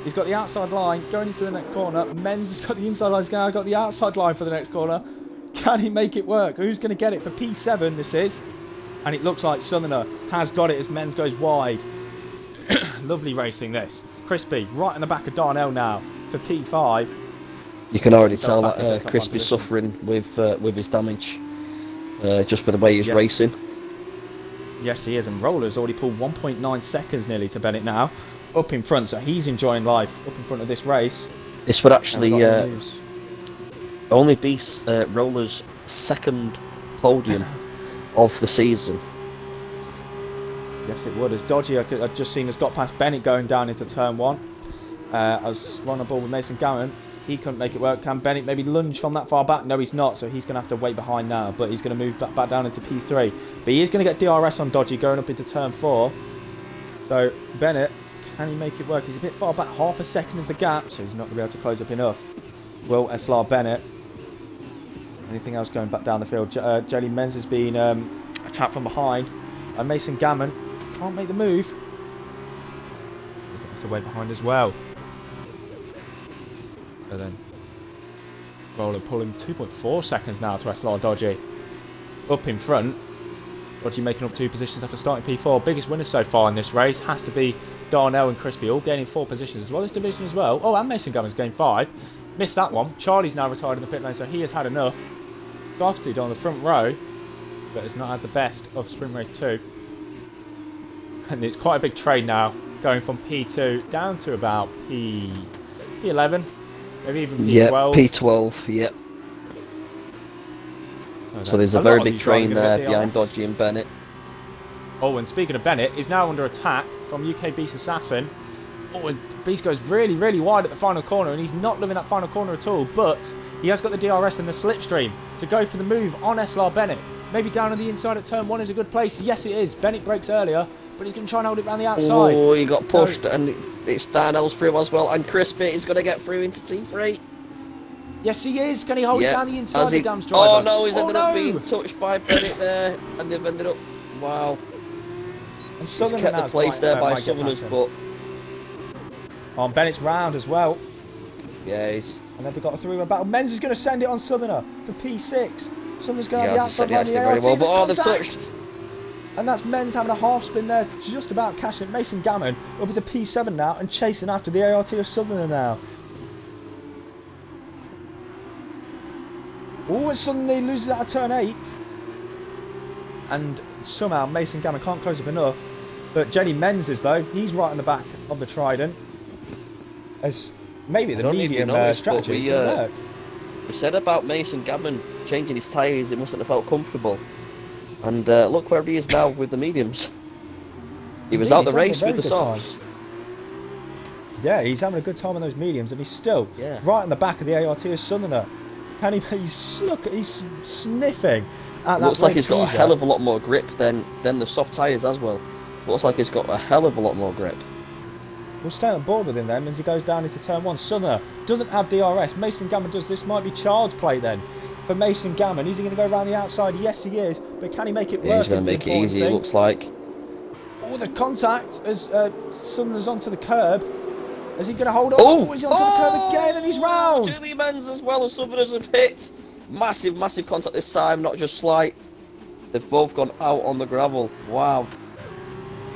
He's got the outside line going into the next corner. Menz has got the inside line. He's now got the outside line for the next corner. Can he make it work? Who's going to get it for P7? This is. And it looks like Southerner has got it as Menz goes wide. Lovely racing this. Crispy right in the back of Darnell now for P5. You can already tell that Crispy's suffering with his damage. Just for the way he's racing. Yes, he is. And Roller's already pulled 1.9 seconds nearly to Bennett now. Up in front, so he's enjoying life up in front of this race. This would actually only be Roller's 2nd podium of the season. Yes, it would. As Dodgy, I've just seen, has got past Bennett going down into turn 1. I was on board with Mason Gammon. He couldn't make it work. Can Bennett maybe lunge from that far back? No, he's not, so he's going to have to wait behind now. But he's going to move back down into P3. But he is going to get DRS on Dodgy going up into turn 4. So Bennett, can he make it work? He's a bit far back, half a second is the gap, so he's not going to be able to close up enough. Will SLR Bennett. Anything else going back down the field? Jelly Menz has been attacked from behind. And Mason Gammon can't make the move. He's going to have to wait behind as well. So then, Roller pulling 2.4 seconds now to SLR Dodgy. Up in front. Dodgy making up 2 positions after starting P4. Biggest winners so far in this race has to be Darnell and Crispy, all gaining 4 positions, as well as Division as well. Oh, and Mason Gammon's gained 5. Missed that one. Charlie's now retired in the pit lane, so he has had enough. Started on the front row, but has not had the best of Sprint Race 2. And it's quite a big trade now, going from P2 down to about P11, maybe even P12. Yeah, P12, yep. So there's a very big train there behind Dodgy and Bennett. Oh, and speaking of Bennett, he's now under attack from UK Beast Assassin. Oh, and Beast goes really, really wide at the final corner, and he's not loving that final corner at all, but he has got the DRS and the slipstream to go for the move on SLR Bennett. Maybe down on the inside at turn 1 is a good place. Yes, it is. Bennett breaks earlier, but he's going to try and hold it around the outside. Oh, he got pushed, and it's Darnell's through as well, and Crispy is going to get through into T3. Yes, he is. Can he hold it down the inside, the damn driver? Oh, no, he's ended up being touched by Bennett there, and they've ended up... Wow. And he's kept the place there by Southerners, but... On Bennett's round as well. Yeah, he's... And then we've got a three-way battle. Menz is going to send it on Southerner for P6. Southerner's going on the outside line of the very well, but oh, they've contact. touched. And that's Menz having a half spin there, just about cashing it. Mason Gammon up into P7 now and chasing after the ART of Southerner now. Oh, and suddenly loses out of turn 8. And somehow Mason Gammon can't close up enough. But Jenny Menzies, though, he's right on the back of the Trident. As maybe the medium strategy is going to work. We said about Mason Gammon changing his tyres, it mustn't have felt comfortable. And look where he is now with the mediums. He was out the race with the softs. Yeah, he's having a good time on those mediums, and he's still right on the back of the ART of Southerner. Can he? He's sniffing at that. Looks like he's got a hell of a lot more grip than the soft tyres as well. Looks like he's got a hell of a lot more grip. We'll stay on board with him then as he goes down into turn 1. Southerner doesn't have DRS. Mason Gammon does. This might be charge play then for Mason Gammon. Is he going to go around the outside? Yes, he is. But can he make it work? Yeah, he's going to make it easy, it looks like. Oh, the contact as Southerner's onto the curb. Is he going to hold on? Oh, he's onto the curb again and he's round. Julie Menz as well as Southerners have hit. Massive, massive contact this time, not just slight. They've both gone out on the gravel. Wow.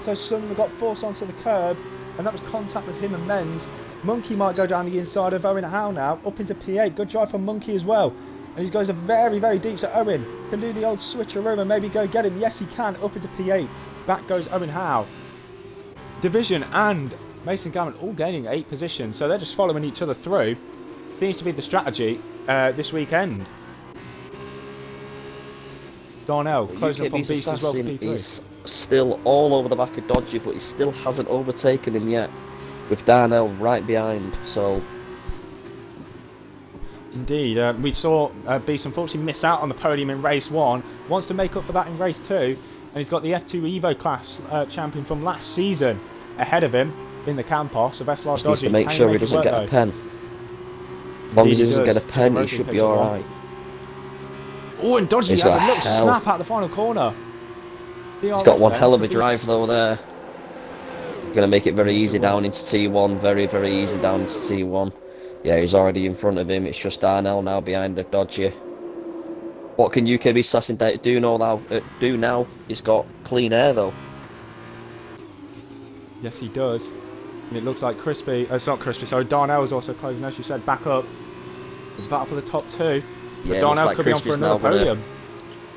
So Southerner got forced onto the curb, and that was contact with him and Menz. Monkey might go down the inside of Owen Howe now, up into P8. Good drive from Monkey as well. And he goes a very, very deep, so Owen can do the old switcheroo and maybe go get him. Yes, he can, up into P8. Back goes Owen Howe. Division and Mason Gammon all gaining 8 positions, so they're just following each other through. Seems to be the strategy this weekend. Darnell closing up on Beast as well for P3. He's still all over the back of Dodgy, but he still hasn't overtaken him yet, with Darnell right behind, so... Indeed, we saw Beast unfortunately miss out on the podium in race 1, wants to make up for that in race 2, and he's got the F2 Evo class champion from last season ahead of him in the Campos of SLR Dodgy. Just needs to make sure he doesn't get a pen. As long as he doesn't get a pen, he should be alright. Oh, and Dodgy has a little snap out the final corner. He's got one hell of a drive though there. He's going to make it very easy down into T1, very, very easy down into T1. Yeah, he's already in front of him. It's just Darnell now behind the Dodgy. What can UKB Assassin do now? He's got clean air though. Yes, he does. And it looks like Crispy, it's not Crispy, sorry, Darnell is also closing, as you said, back up. So it's battle for the top 2. But Yeah, Darnell like could be on for another podium.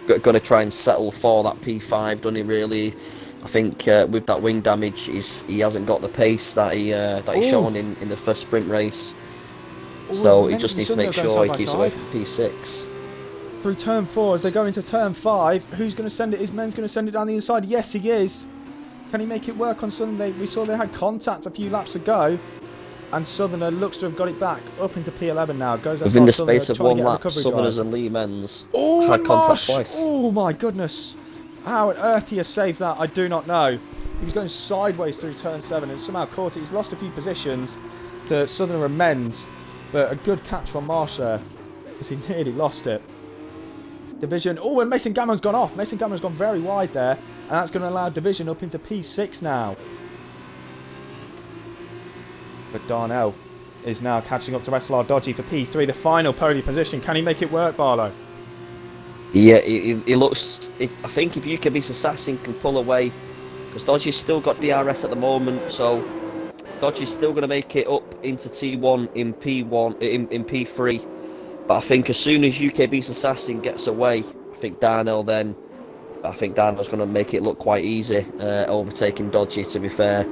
Going to try and settle for that P5, doesn't he really? I think with that wing damage, he hasn't got the pace that he's shown in the first sprint race. So he just needs to make sure he keeps away from P6. Through turn 4, as they go into turn 5, who's going to send it? Is Men's going to send it down the inside? Yes, he is. Can he make it work on Sunday? We saw they had contact a few laps ago, and Southerner looks to have got it back up into P11 now. Goes within the space of 1 lap, Southerners and Lee Menz had contact twice. Oh my goodness! How on earth he has saved that, I do not know. He was going sideways through turn 7 and somehow caught it. He's lost a few positions to Southerner and Menz, but a good catch from Marsh there, as he nearly lost it. Division. Oh, and Mason Gammon's gone off. Mason Gammon's gone very wide there, and that's going to allow Division up into P6 now. But Darnell is now catching up to SLR Dodgy for P3, the final podium position. Can he make it work, Barlow? Yeah, it looks. I think if UKB's Assassin can pull away, because Dodgy's still got DRS at the moment, so Dodgy's still going to make it up into T1 in P1 in P3. But I think as soon as UKB's Assassin gets away, I think Darnell's going to make it look quite easy, overtaking Dodgy. To be fair,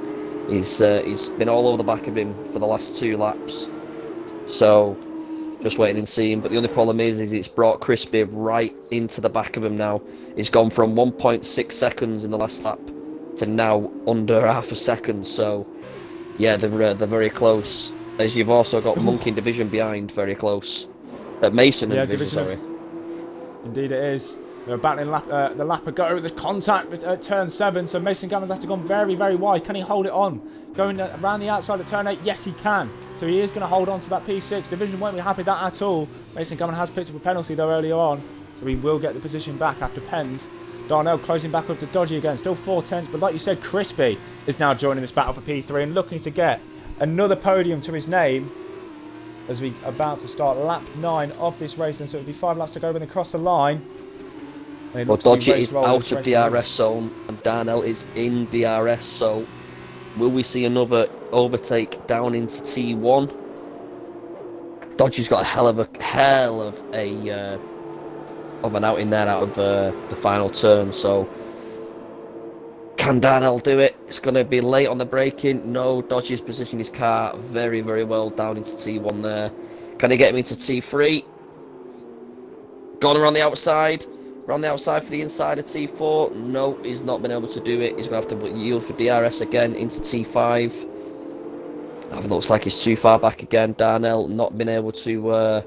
he's been all over the back of him for the last 2 laps, so just waiting and seeing. But the only problem is it's brought Crispy right into the back of him now. He's gone from 1.6 seconds in the last lap to now under half a second. So yeah, they're very close. As you've also got Monkey in division behind, very close. Mason in division, sorry. Indeed it is. They're battling the lap ago. There's contact at turn 7, so Mason Gammon's actually gone very, very wide. Can he hold it on? Going around the outside of turn 8, yes he can. So he is going to hold on to that P6. Division won't be happy with that at all. Mason Gammon has picked up a penalty though earlier on, so he will get the position back after pens. Darnell closing back up to Dodgy again, still 4 tenths, but like you said, Crispy is now joining this battle for P3 and looking to get another podium to his name as we are about to start lap 9 of this race, and so it'll be 5 laps to go when they cross the line. Well, Dodgy is out of DRS zone and Darnell is in DRS, so will we see another overtake down into T1? Dodgy's got a hell of an out in there out of the final turn, so can Darnell do it? It's going to be late on the braking. No, Dodgy's positioned his car very, very well down into T1 there. Can he get him into T3? Gone around the outside. Around the outside for the inside of T4. No, he's not been able to do it. He's going to have to yield for DRS again into T5. It looks like he's too far back again. Darnell not been able to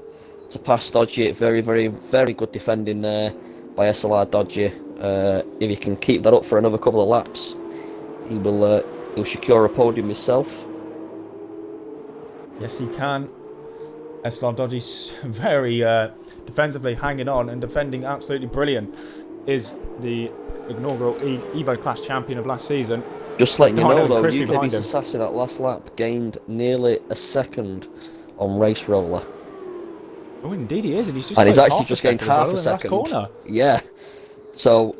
pass Dodgy. Very, very, very good defending there by SLR Dodgy. If he can keep that up for another couple of laps, he'll secure a podium himself. Yes, he can. SLR Dodgy's very defensively hanging on and defending absolutely brilliant. Is the inaugural Evo class champion of last season. Just letting you know though, UKB's Assassin at last lap gained nearly a second on Race Roller. Oh, indeed he is, and he's actually just gained half a second. Yeah. So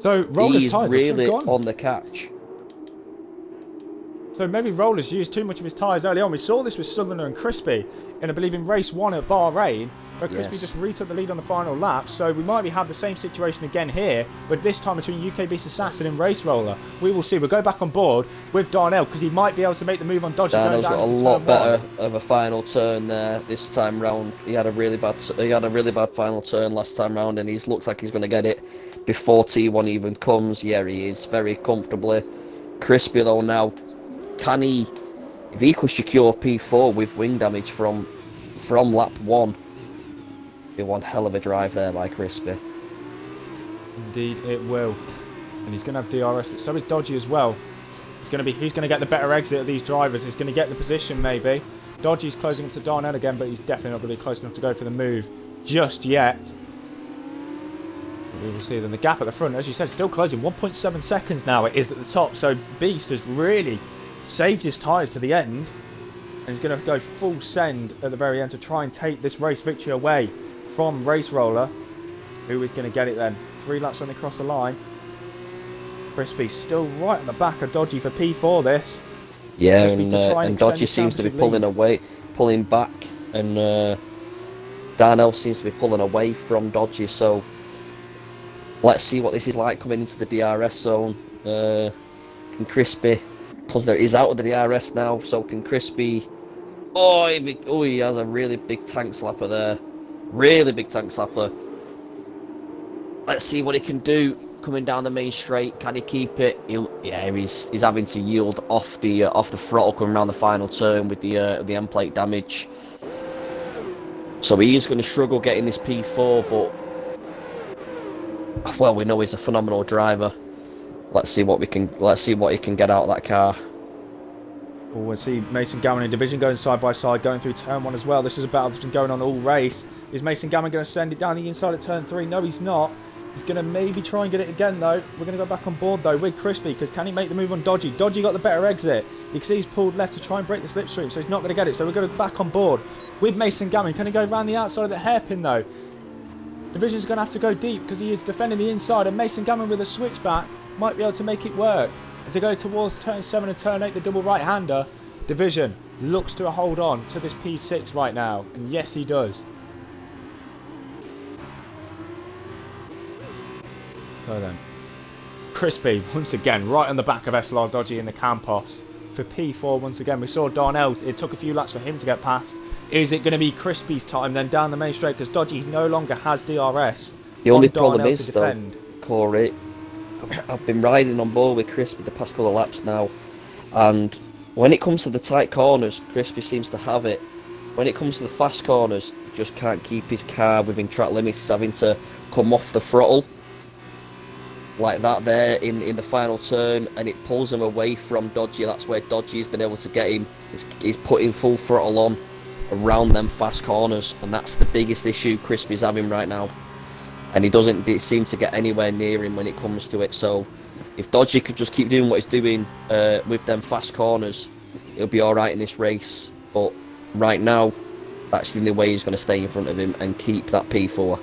he's really on the catch. So maybe Roller's used too much of his tyres early on. We saw this with Southerner and Crispy in, I believe, in race 1 at Bahrain, where Crispy just retook the lead on the final lap. So we might have the same situation again here, but this time between UKB's Assassin and Race Roller. We will see. We'll go back on board with Darnell because he might be able to make the move on Dodgy. Darnell's got a lot better of a final turn there this time round. He had a really bad final turn last time round, and he looks like he's going to get it before T1 even comes. Yeah, he is very comfortably. Crispy though now. Can he, if he could secure P4 with wing damage from lap 1, be one hell of a drive there by Crispy. Indeed it will. And he's going to have DRS, but so is Dodgy as well. Who's going to get the better exit of these drivers? Who's going to get the position maybe? Dodgy's closing up to Darnell again, but he's definitely not going to be close enough to go for the move just yet. We will see then the gap at the front, as you said, still closing. 1.7 seconds now it is at the top, so Beast has really saved his tyres to the end, and he's going to go full send at the very end to try and take this race victory away from Race Roller, who is going to get it then. 3 laps when they cross the line. Crispy still right on the back of Dodgy for P4 this. Yeah, and Dodgy seems to be pulling back, and Darnell seems to be pulling away from Dodgy, so let's see what this is like coming into the DRS zone. Can Crispy, because he's out of the DRS now, so can Crispy... Oh, he has a really big tank slapper there. Really big tank slapper. Let's see what he can do coming down the main straight. Can he keep it? He's having to yield off the throttle coming around the final turn with the end plate damage. So he is going to struggle getting this P4, but well, we know he's a phenomenal driver. Let's see what he can get out of that car. Oh, we'll see Mason Gammon in division going side by side, going through turn 1 as well. This is a battle that's been going on all race. Is Mason Gammon going to send it down the inside of turn 3? No, he's not. He's going to maybe try and get it again, though. We're going to go back on board, though, with Crispy, because can he make the move on Dodgy? Dodgy got the better exit. You can see he's pulled left to try and break the slipstream, so he's not going to get it. So we're going to back on board with Mason Gammon. Can he go around the outside of the hairpin, though? Division's going to have to go deep because he is defending the inside, and Mason Gammon with a switchback might be able to make it work. As they go towards turn 7 and turn 8, the double right-hander, Division looks to hold on to this P6 right now, and yes he does. So then, Crispy once again right on the back of SLR Dodgy in the Campos for P4 once again. We saw Darnell, it took a few laps for him to get past. Is it going to be Crispy's time then down the main straight, because Dodgy no longer has DRS? The only problem is though, Corey, I've been riding on board with Crispy the past couple of laps now, and when it comes to the tight corners, Crispy seems to have it. When it comes to the fast corners, he just can't keep his car within track limits. He's having to come off the throttle like that there in the final turn, and it pulls him away from Dodgy. That's where Dodgy's been able to get him. He's putting full throttle on around them fast corners, and that's the biggest issue Crispy's having right now. And he doesn't seem to get anywhere near him when it comes to it. So if Dodgy could just keep doing what he's doing with them fast corners, he'll be alright in this race. But right now, that's the only way he's going to stay in front of him and keep that P4.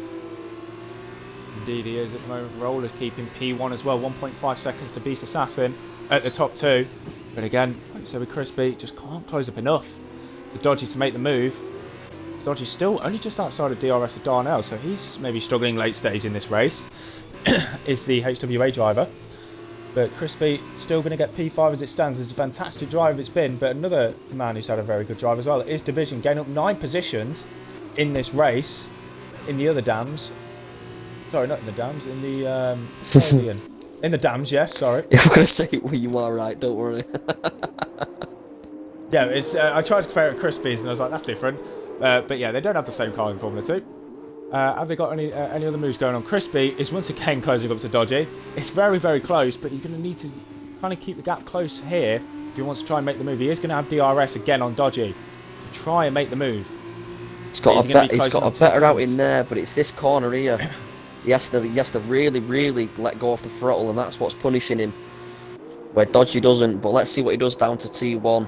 Indeed he is at the moment. Roller's keeping P1 as well. 1.5 seconds to Beast Assassin at the top 2. But again, like I said with Crispy, just can't close up enough for Dodgy to make the move. Dodgy's still only just outside of DRS of Darnell, so he's maybe struggling late stage in this race. Is the HWA driver. But Crispy still going to get P5 as it stands. It's a fantastic drive it's been, but another man who's had a very good drive as well is Division, gaining up 9 positions in this race in the other dams. Sorry, not in the dams, in the in the dams, yes, sorry. If we're going to say it, well, you are right, don't worry. Yeah, it's I tried to compare it to Crispy's and I was like, that's different. But yeah, they don't have the same car in Formula 2. Have they got any other moves going on? Crispy is once again closing up to Dodgy. It's very, very close, but he's going to need to kind of keep the gap close here if he wants to try and make the move. He is going to have DRS again on Dodgy to try and make the move. He's got a better out in there, but it's this corner here. He has to really, really let go off the throttle, and that's what's punishing him. Where Dodgy doesn't, but let's see what he does down to T1.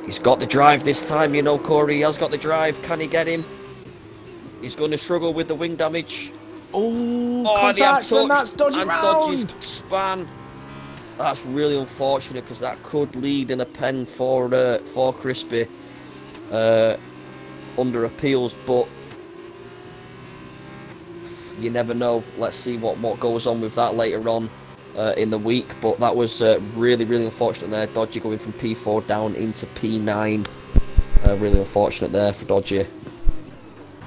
He's got the drive this time, you know, Corey. He has got the drive. Can he get him? He's going to struggle with the wing damage. Oh, they have touched, and that's Dodgy and Dodgy's span. That's really unfortunate because that could lead in a pen for Crispy under appeals, but you never know. Let's see what goes on with that later on in the week. But that was really, really unfortunate there. Dodgy going from P4 down into P9. Really unfortunate there for Dodgy.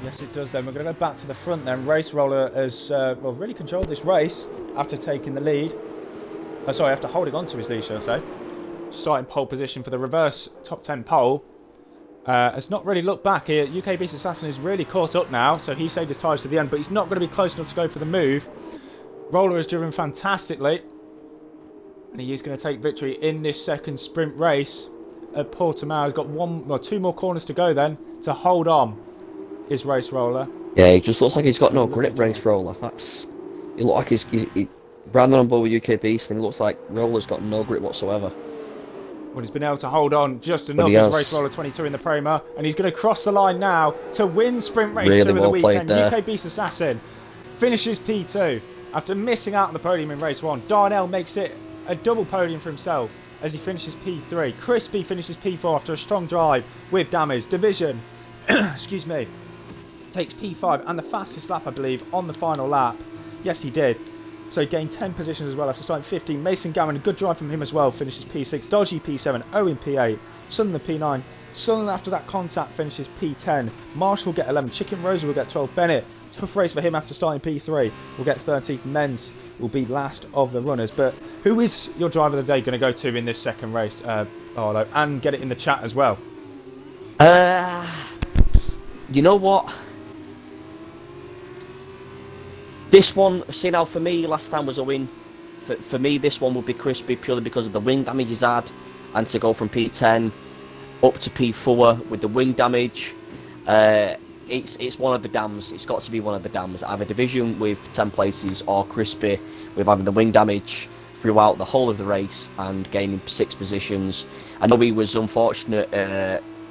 Yes, it does then. We're going to go back to the front then. Race Roller has well, really controlled this race after taking the lead. Sorry, after holding on to his lead, shall I say. Starting pole position for the reverse top 10 pole. Has not really looked back here. UK Beast Assassin is really caught up now, so he saved his tyres to the end, but he's not going to be close enough to go for the move. Roller has driven fantastically, and he is going to take victory in this second sprint race at Portimao. He's got 2 more corners to go then to hold on his Race Roller. Yeah, he just looks like he's got no grip, Race Roller. He looks like he ran on board with UK Beast, and it looks like Roller's got no grip whatsoever. Well, he's been able to hold on just enough. His Race Roller 22 in the Prema, and he's going to cross the line now to win Sprint Race 2 of the weekend. UK Beast Assassin finishes P2 after missing out on the podium in Race 1. Darnell makes it a double podium for himself as he finishes P3. Crispy finishes P4 after a strong drive with damage. Division, excuse me, takes P5 and the fastest lap, I believe, on the final lap. Yes, he did. So he gained 10 positions as well after starting 15. Mason Gammon, a good drive from him as well, finishes P6. Dodgy P7, Owen P8, Sunderland P9. Sunderland after that contact finishes P10. Marshall will get 11. Chicken Rosa will get 12. Bennett, tough race for him after starting P3. Will get 13th. Menz will be last of the runners. But who is your driver of the day going to go to in this second race, Arlo? And get it in the chat as well. You know what? This one, see now, for me, last time was a win. For me, this one would be Crispy purely because of the wing damage he's had, and to go from P10 up to P4 with the wing damage. It's one of the dams. It's got to be one of the dams. Either Division with 10 places or Crispy with having the wing damage throughout the whole of the race and gaining 6 positions. I know he was unfortunate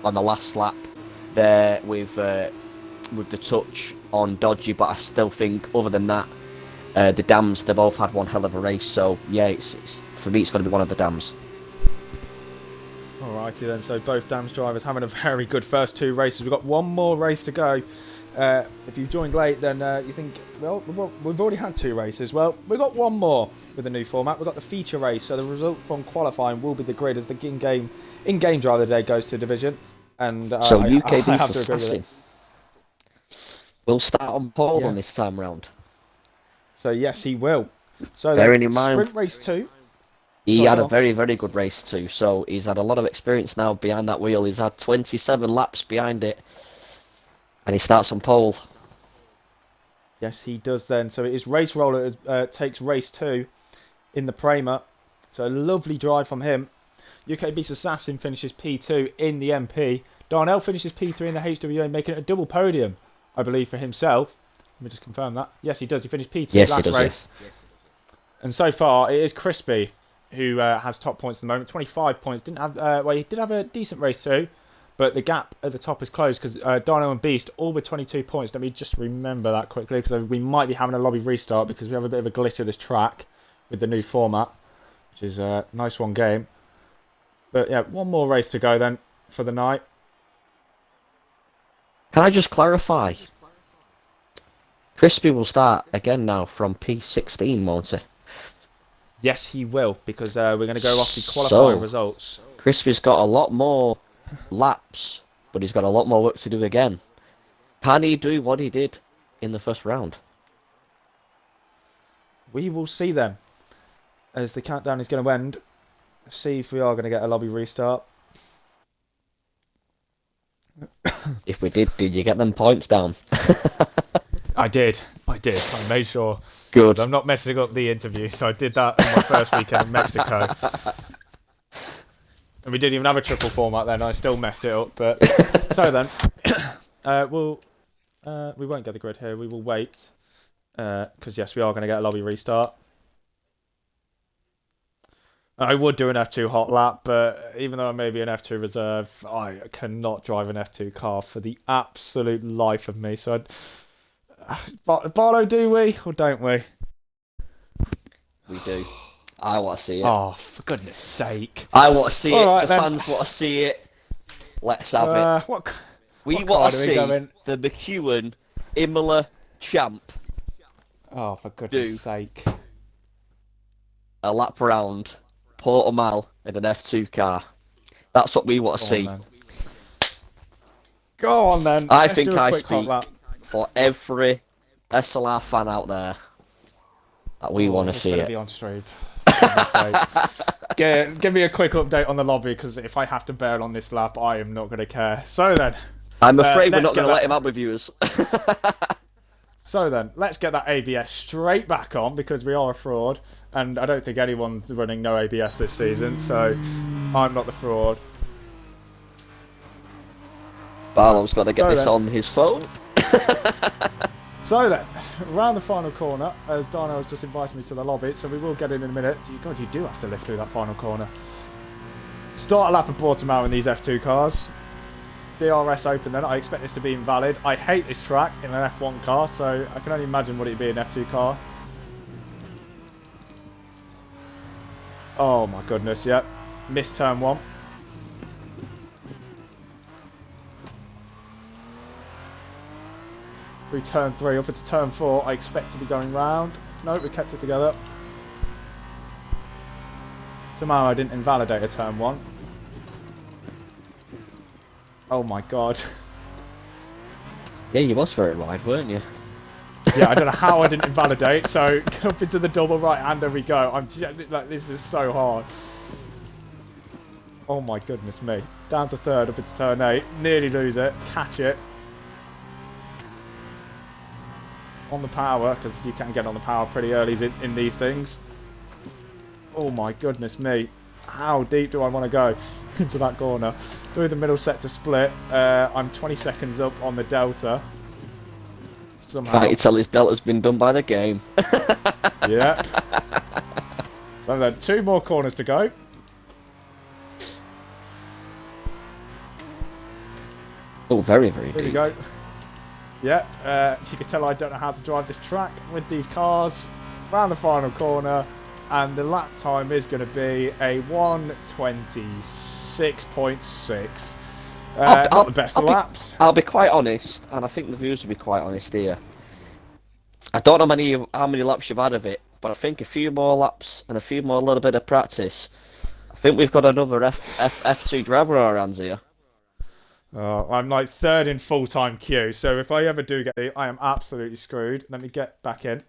on the last lap there with with the touch on Dodgy, but I still think other than that, the Dams, they both had one hell of a race. So yeah, it's for me, it's got to be one of the Dams. Alrighty then, so both Dams drivers having a very good first 2 races. We've got one more race to go. If you joined late, then you think, well, we've already had 2 races. Well, we've got one more with the new format. We've got the feature race, so the result from qualifying will be the grid as the in-game driver of the day goes to division. And So I UKB's have to agree with it. assassin will start on pole on this time round. So yes, he will. So Bearing then, in mind, sprint race 2. he Sorry, had go a on. very, very good race too. So he's had a lot of experience now behind that wheel. He's had 27 laps behind it, and he starts on pole. Yes, he does then. So it is Race Roller takes race 2 in the Prema. So a lovely drive from him. UKB's Assassin finishes P2 in the MP. Darnell finishes P3 in the HWA, making it a double podium, I believe, for himself. Let me just confirm that. Yes, he does. He finished P2 Yes, last he does. race. Yes. And so far, it is Crispy who has top points at the moment. 25 points. Didn't have. Well, he did have a decent race too, but the gap at the top is closed because Darnell and Beast all with 22 points. Let me just remember that quickly because we might be having a lobby restart because we have a bit of a glitch of this track with the new format, which is a nice one game. But yeah, one more race to go then for the night. Can I just clarify? Crispy will start again now from P16, won't he? Yes, he will, because we're going to go off the qualifying results. Crispy's got a lot more laps, but he's got a lot more work to do again. Can he do what he did in the first round? We will see then, as the countdown is going to end. See if we are going to get a lobby restart. If we did you get them points down? I did. I made sure. Good. I'm not messing up the interview, so I did that on my first weekend in Mexico. And we didn't even have a triple format then. I still messed it up. But so then, we won't get the grid here. We will wait because yes, we are going to get a lobby restart. I would do an F2 hot lap, but even though I may be an F2 reserve, I cannot drive an F2 car for the absolute life of me. So, Barlow, do we or don't we? We do. I want to see it. Oh, for goodness sake. I want to see it. Right, the then. fans want to see it. Let's have it. What We car want do to we see go in? the McEwen Imola champ Oh, for goodness sake. a lap round Portugal in an F2 car. That's what we want to see. Go on then. I Let's think do a I quick hot speak lap. for every SLR fan out there that we want to see It's it. be on stream. For goodness sake. Give me a quick update on the lobby, because if I have to bail on this lap, I am not going to care. So then. I'm afraid we're let's not going get to let him out with viewers. So then, let's get that ABS straight back on, because we are a fraud, and I don't think anyone's running no ABS this season, so I'm not the fraud. Barlow's got to get this on his phone. So then, around the final corner, as Dino has just invited me to the lobby, so we will get in a minute. God, you do have to lift through that final corner. Start a lap of Portimao in these F2 cars. DRS open then. I expect this to be invalid. I hate this track in an F1 car, so I can only imagine what it'd be in an F2 car. Oh my goodness, yep. Missed turn 1. Through turn 3, up into turn 4, I expect to be going round. No, we kept it together. Somehow I didn't invalidate a turn 1. Oh my god. Yeah, you was very wide, weren't you? Yeah, I don't know how I didn't invalidate, so up into the double right-hander we go. I'm just, like, this is so hard. Oh my goodness me. Down to third, up into turn 8. Nearly lose it. Catch it. On the power, because you can get on the power pretty early in these things. Oh my goodness me. How deep do I want to go into that corner? Through the middle sector split. I'm 20 seconds up on the delta. Somehow. Can't you tell his delta's been done by the game? Yeah. So then 2 more corners to go. Oh, very, very Here we deep. go. Yep, you can tell I don't know how to drive this track with these cars. Round the final corner, and the lap time is going to be a 1:26.6. Not the best of laps. I'll be quite honest, and I think the viewers will be quite honest here. I don't know how many laps you've had of it, but I think a few more laps and a few more little bit of practice. I think we've got another F2 driver on our hands here. I'm like third in full-time queue, so if I ever do get it, I am absolutely screwed. Let me get back in.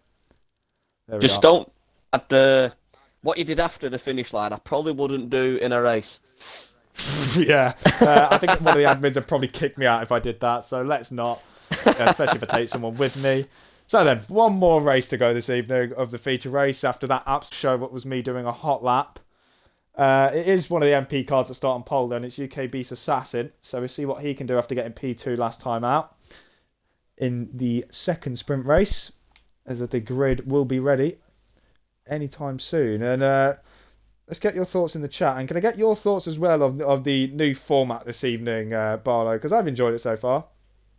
There we Just are. don't. What you did after the finish line, I probably wouldn't do in a race. Yeah, I think one of the admins would probably kick me out if I did that, so let's not, especially if I take someone with me. So then, one more race to go this evening of the feature race. After that, apps show what was me doing a hot lap. It is one of the MP cards that start on pole, then it's UK Beast Assassin, so we'll see what he can do after getting P2 last time out in the second sprint race, as the grid will be ready anytime soon. And let's get your thoughts in the chat. And can I get your thoughts as well of the new format this evening, Barlow? Because I've enjoyed it so far.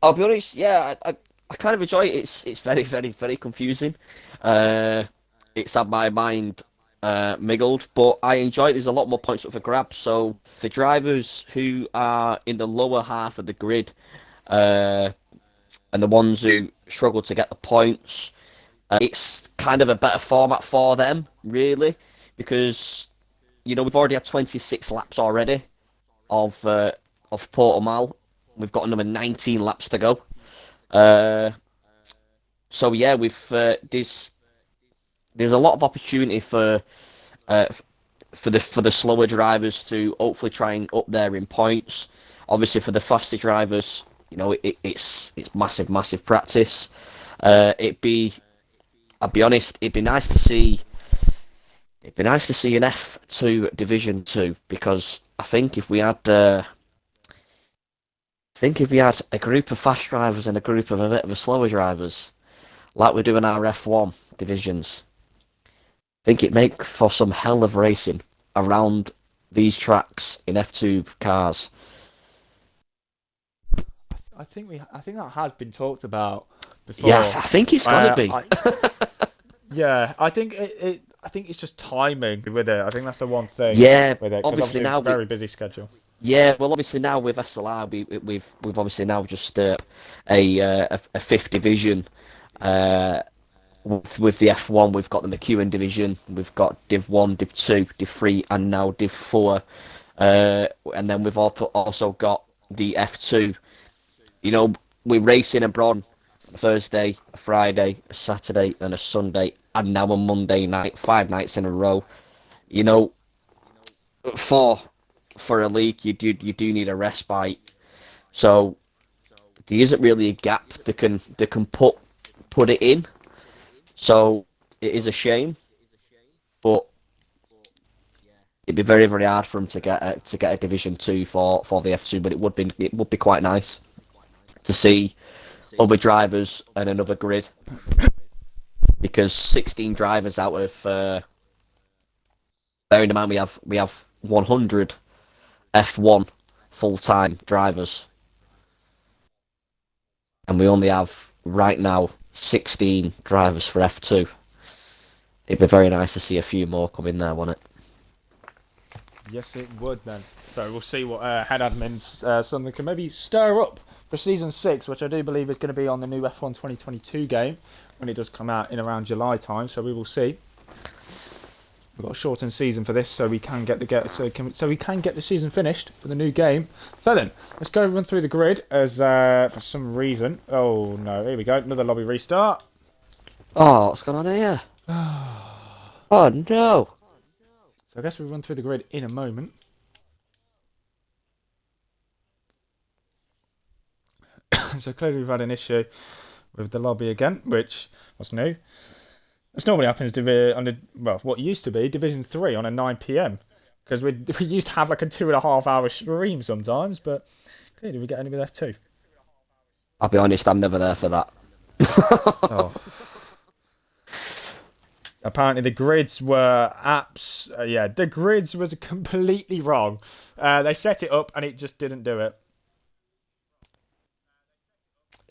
I'll be honest, yeah, I kind of enjoy it. It's very, very, very confusing. It's had my mind miggled, but I enjoy it. There's a lot more points up for grabs. So for drivers who are in the lower half of the grid, and the ones who struggle to get the points, it's kind of a better format for them, really, because we've already had 26 laps already of Portugal. We've got another 19 laps to go. So yeah, there's a lot of opportunity for the slower drivers to hopefully try and up there in points. Obviously, for the faster drivers, it's massive practice. I'll be honest, it'd be nice to see an F2 Division 2, because I think if we had a group of fast drivers and a group of a bit of a slower drivers, like we do in our F1 divisions, I think it'd make for some hell of racing around these tracks in F2 cars. I think that has been talked about before. Yeah, I think it's got to be. Yeah, I think I think it's just timing with it. I think that's the one thing. Yeah, with it, obviously now very busy schedule. Yeah, well, obviously now with SLR, we've obviously now just a fifth division. With the F1, we've got the McEwen division. We've got Div 1, Div 2, Div 3, and now Div 4. And then we've also got the F2. We're racing abroad a Thursday, a Friday, a Saturday, and a Sunday, and now a Monday night, 5 nights in a row. For a league, you do need a respite. So there isn't really a gap that can put it in. So it is a shame, but it'd be very, very hard for them to get a Division 2 for the F2. But it would be quite nice to see other drivers and another grid, because 16 drivers out of bearing in mind we have 100 F1 full-time drivers, and we only have right now 16 drivers for F2. It'd be very nice to see a few more come in there, wouldn't it? Yes, it would then. So we'll see what head admins something can maybe stir up for season 6, which I do believe is going to be on the new F1 2022 game when it does come out in around July time. So we will see. We've got a shortened season for this, so we can get the season finished for the new game. So then, let's go run through the grid as for some reason. Oh no, here we go, another lobby restart. Oh, what's going on here? Oh no! So I guess we'll run through the grid in a moment. So clearly we've had an issue with the lobby again, which was new. This normally happens what used to be Division 3 on a 9 PM, because we used to have like a 2.5 hour stream sometimes, but clearly we get any with F2. I'll be honest, I'm never there for that. Oh. Apparently the grids were the grids was completely wrong. They set it up and it just didn't do it.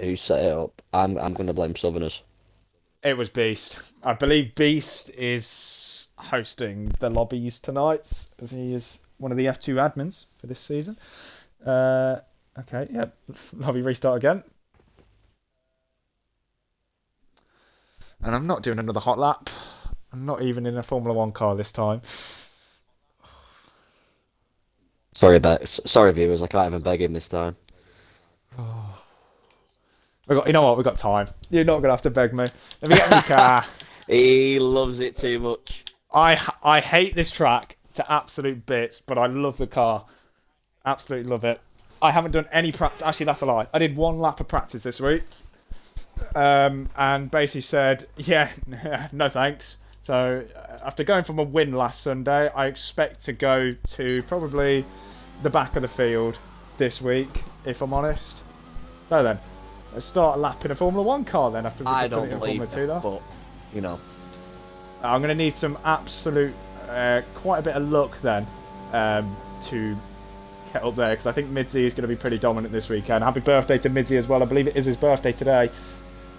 who set it up. I'm going to blame Southerners. It was Beast. I believe Beast is hosting the lobbies tonight, as he is one of the F2 admins for this season. Okay, yeah, lobby restart again. And I'm not doing another hot lap. I'm not even in a Formula One car this time. Sorry, viewers. I can't even beg him this time. You know what? We got time. You're not gonna have to beg me. Let me get in the car. He loves it too much. I hate this track to absolute bits, but I love the car. Absolutely love it. I haven't done any practice. Actually, that's a lie. I did one lap of practice this week, and basically said, yeah, no thanks. So after going from a win last Sunday, I expect to go to probably the back of the field this week, if I'm honest. So then, let's start a lap in a Formula One car then after we've I just done don't it in believe Formula 2 though. but you know, I'm going to need some absolute, quite a bit of luck then to get up there, because I think Midzi is going to be pretty dominant this weekend. Happy birthday to Midzi as well. I believe it is his birthday today.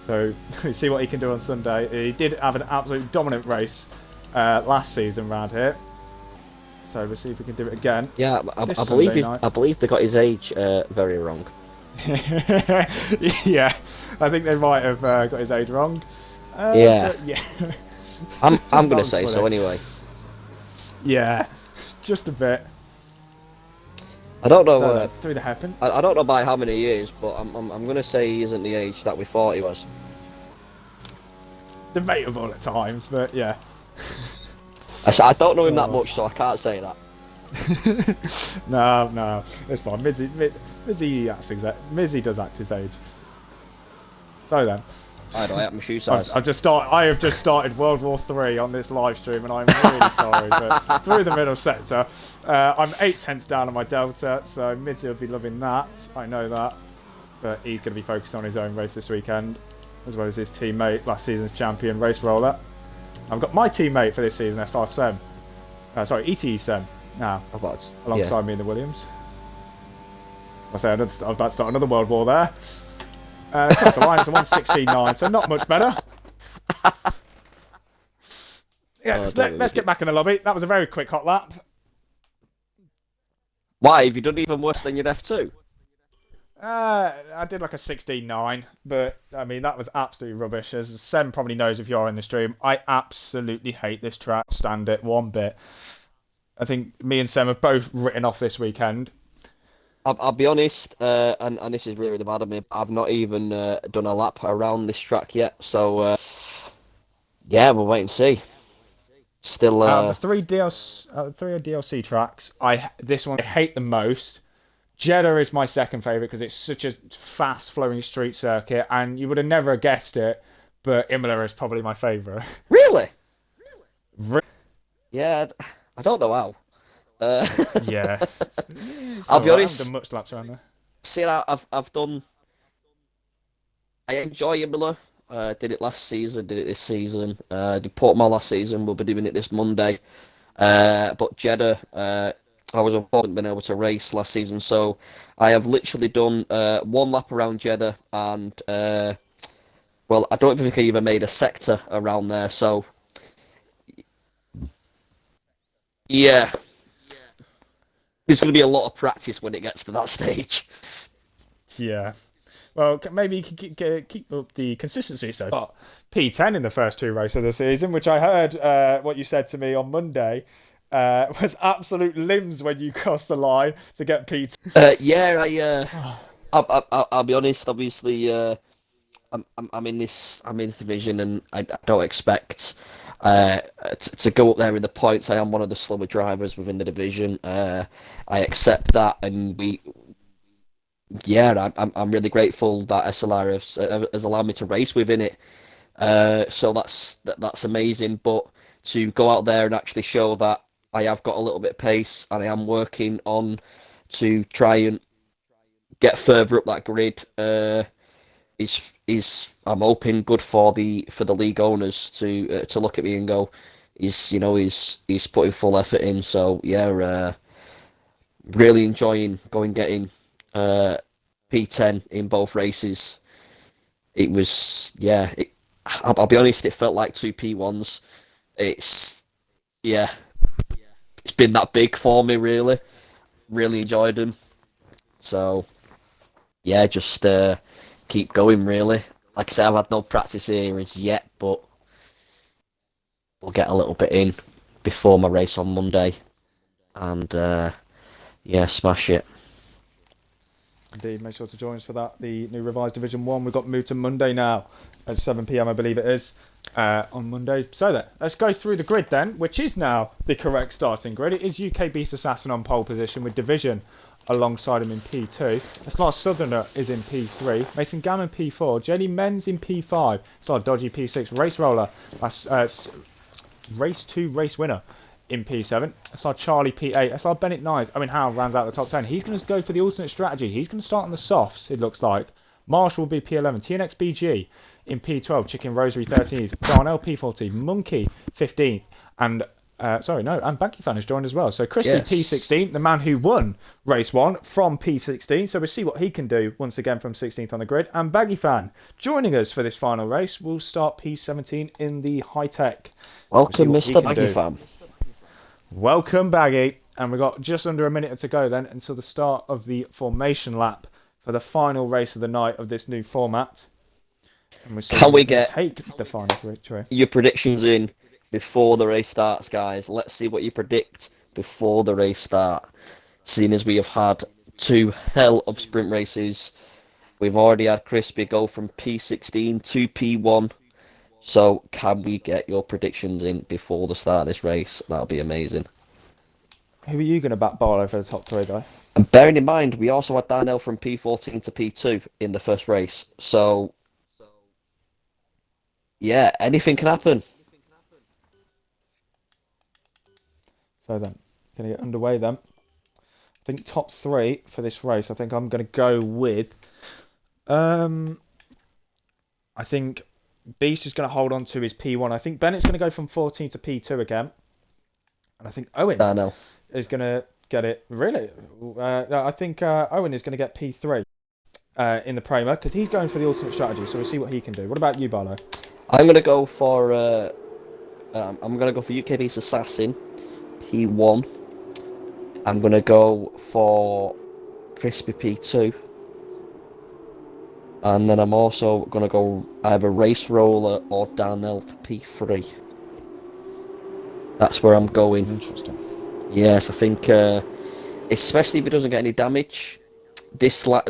So see what he can do on Sunday. He did have an absolute dominant race last season round here. So we'll see if we can do it again. yeah, I Sunday night. I believe they got his age very wrong. Yeah, I think they might have got his age wrong. Yeah. Yeah. I'm That gonna was say so funny. anyway. Yeah, just a bit. I don't know. So, through the hairpin. I don't know by how many years, but I'm gonna say he isn't the age that we thought he was. Debatable at times, but yeah. I don't know him that much, so I can't say that. No, it's fine. Mizzy does act his age. So then, I don't have my shoe size. I have just started World War 3 on this live stream, and I'm really sorry, but through the middle sector, I'm 8 tenths down on my delta, so Mizzy will be loving that. I know that, but he's going to be focused on his own race this weekend, as well as his teammate, last season's champion race roller. I've got my teammate for this season, SR Sem. ETE Sem. Now, alongside me in the Williams. I'm about to start another world war there. Cross the lines to 116.9, so not much better. Yeah, let's get back in the lobby. That was a very quick hot lap. Why? Have you done even worse than your F2? I did like a 16.9, but I mean that was absolutely rubbish. As Sem probably knows if you're in the stream, I absolutely hate this track. Stand it one bit. I think me and Sem have both written off this weekend. I'll be honest, and this is really bad of me. I've not even done a lap around this track yet, so yeah, we'll wait and see. Still, the three DLC tracks, this one I hate the most. Jeddah is my second favourite because it's such a fast-flowing street circuit, and you would have never guessed it, but Imola is probably my favourite. Really? Yeah, I don't know how. Yeah. I'll be honest. I haven't done much laps around there. See, I've done. I enjoy Imola. Did it last season. Did it this season. Did Portugal last season. We'll be doing it this Monday. But Jeddah, I was unfortunate being able to race last season, so I have literally done one lap around Jeddah, and well, I don't think I even made a sector around there. So yeah. There's going to be a lot of practice when it gets to that stage. Yeah. Well, maybe you can keep up the consistency so far. P10 in the first two races of the season, which I heard what you said to me on Monday, was absolute limbs when you crossed the line to get P10. Yeah, I'll be honest. Obviously, I'm in this division, and I don't expect to go up there in the points. I am one of the slower drivers within the division. I accept that, and I'm really grateful that SLR has allowed me to race within it. So that's amazing. But to go out there and actually show that I have got a little bit of pace, and I am working on to try and get further up that grid. Is I'm hoping good for the league owners to look at me and go, he's putting full effort in. So yeah, really enjoying getting P10 in both races. it was, yeah. I'll be honest, it felt like two P1s. It's, yeah, it's been that big for me, really. Really enjoyed them. So, yeah, just keep going, really. Like I say, I've had no practice areas yet, but we'll get a little bit in before my race on Monday. And, yeah, smash it. Indeed, make sure to join us for that. The new revised Division 1, we've got moved to Monday now at 7 p.m, I believe it is, on Monday. So then, let's go through the grid then, which is now the correct starting grid. It is UK Beast Assassin on pole position with Division alongside him in P2. SLR Southerner is in P3. Mason Gammon P4. JD Menz in P5. SLR Dodgy P6. Race Roller. Race 2 race winner in P7. SLR Charlie P8. SLR Bennett 9th. Owen Howe rounds out the top 10. He's going to go for the alternate strategy. He's going to start on the softs, it looks like. Marshall will be P11. TNX BG in P12. Chicken Rosary 13th. Darnell P14. Monkey 15th. And and Banky Fan has joined as well. So Crispy Yes. P16, the man who won race 1 from P16. So we'll see what he can do once again from 16th on the grid. And Baggy Fan joining us for this final race. We'll start P17 in the high tech. Welcome, Mr. Baggy Fan. Welcome, Baggy. And we've got just under a minute to go then until the start of the formation lap for the final race of the night of this new format. And we'll see Can we who's gonna get take the final victory. your predictions in before the race starts, guys? Let's see what you predict before the race start. Seeing as we have had two hell of sprint races, we've already had Crispy go from P16 to P1. So can we get your predictions in before the start of this race? That'll be amazing. Who are you going to back Barlow for the top 3, guys? And bearing in mind, we also had Darnell from P14 to P2 in the first race. So, yeah, anything can happen. So then, going to get underway then. I think top 3 for this race. I think I'm going to go with. I think Beast is going to hold on to his P1. I think Bennett's going to go from 14 to P2 again. And I think Owen Darnell is going to get it. Really? I think Owen is going to get P3 in the Prema because he's going for the alternate strategy. So we'll see what he can do. What about you, Barlow? I'm gonna go for UK Beast Assassin P1. I'm gonna go for Crispy P2, and then I'm also gonna go either Race Roller or Darnell for P3. That's where I'm going. Interesting. Yes, I think, especially if it doesn't get any damage.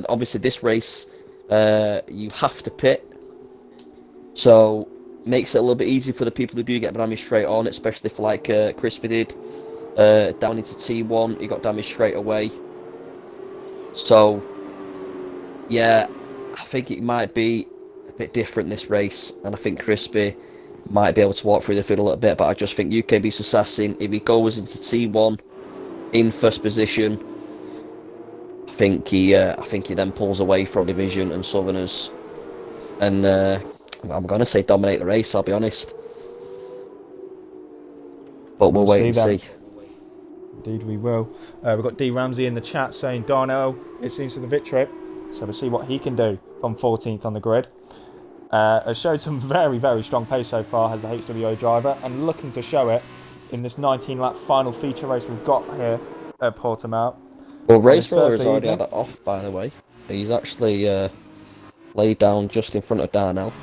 Obviously this race, you have to pit. So makes it a little bit easier for the people who do get damage straight on, especially for like Crispy did down into T1, he got damage straight away. So yeah, I think it might be a bit different this race, and I think Crispy might be able to walk through the field a little bit. But I just think UK Beast Assassin, if he goes into T1 in first position, I think he then pulls away from Division and Southerners, and I'm going to say dominate the race, I'll be honest. But we'll wait and see. Indeed we will. We've got D Ramsey in the chat saying Darnell, it seems, for the victory. So we'll see what he can do from 14th on the grid. Has showed some very, very strong pace so far as the HWO driver, and looking to show it in this 19-lap final feature race we've got here at Portimao. Well, Race Roller has already had it off, by the way. He's actually laid down just in front of Darnell.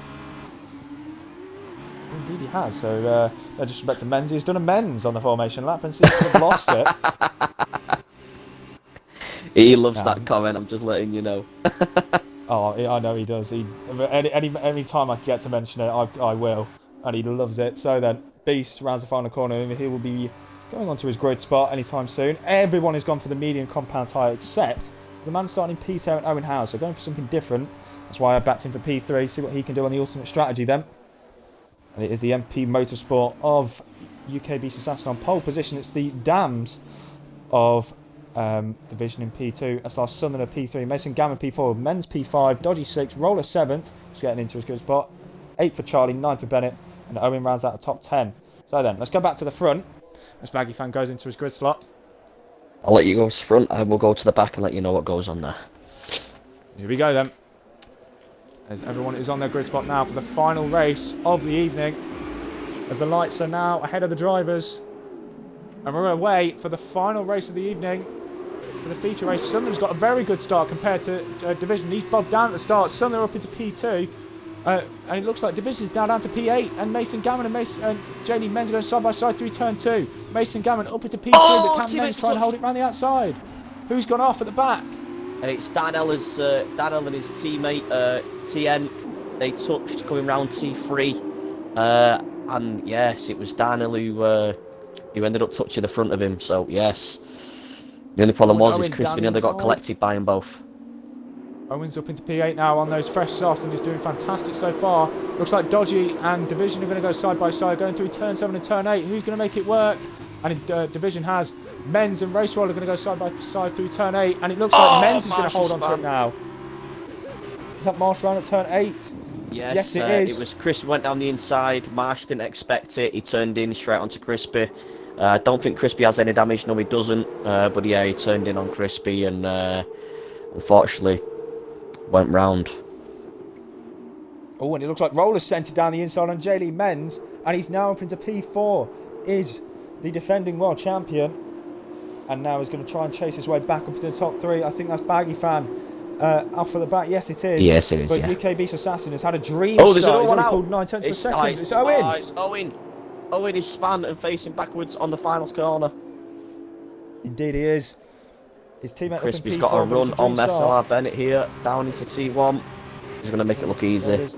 Indeed he has. So no disrespect to Menzies, he's done a men's on the formation lap and seems to have lost it. He loves that comment, I'm just letting you know. Oh, I know he does. Any time I get to mention it, I will. And he loves it. So then, Beast rounds the final corner, and he will be going on to his grid spot anytime soon. Everyone has gone for the medium compound tyre except the man starting in P7, Owen Howe. So going for something different. That's why I backed him for P3. See what he can do on the alternate strategy then. And it is the MP Motorsport of UK Beast Assassin on pole position. It's the Dams of Division in P2, SLR Southerner P3, Mason Gammon P4, Men's P5, Dodgy 6, Roller 7th, just getting into his good spot, 8th for Charlie, 9th for Bennett, and Owen rounds out the top 10. So then, let's go back to the front as Baggy Fan goes into his grid slot. I'll let you go to the front, I will go to the back and let you know what goes on there. Here we go then. As everyone is on their grid spot now for the final race of the evening. As the lights are now ahead of the drivers. And we're away for the final race of the evening. For the feature race, Sumner's got a very good start compared to Division. He's bogged down at the start. Sumner up into P2. And it looks like Division's now down to P8. And Mason Gammon and Janie Menz are going side by side through turn 2. Mason Gammon up into P2, but Cam Menz trying to hold it around the outside. Who's gone off at the back? It's Darnell and his teammate TN. They touched coming round T3, and yes, it was Darnell who ended up touching the front of him. So yes, the only problem is Crispin nearly got collected by them both. Owen's up into P8 now on those fresh softs and is doing fantastic so far. Looks like Dodgy and Division are going to go side by side, going through turn 7 and turn 8. Who's going to make it work? And Division has Menz and Race Roller going to go side by side through turn 8, and it looks like Menz is going to hold on to it now. Is that Marsh round at turn 8? Yes, it is. It was Chris went down the inside. Marsh didn't expect it. He turned in straight onto Crispy. I don't think Crispy has any damage. No, he doesn't. But yeah, he turned in on Crispy and unfortunately went round. Oh, and it looks like Roller's centred down the inside on Jaylee Menz, and he's now up into P4. Is the defending world champion, and now he's going to try and chase his way back up to the top 3. I think that's Baggy Fan off for the back. Yes, it is. Yes, it is. But yeah. UK Beast Assassin has had a dream. Oh, there's start. another one He's out. Pulled 9 tenths per second. Nice. It's Owen. Oh, it's Owen. Owen is spun and facing backwards on the final corner. Indeed, he is. His teammate Crispy's up in P4, got a run on start. SLR Bennett here, down into T1. He's going to make it look easy.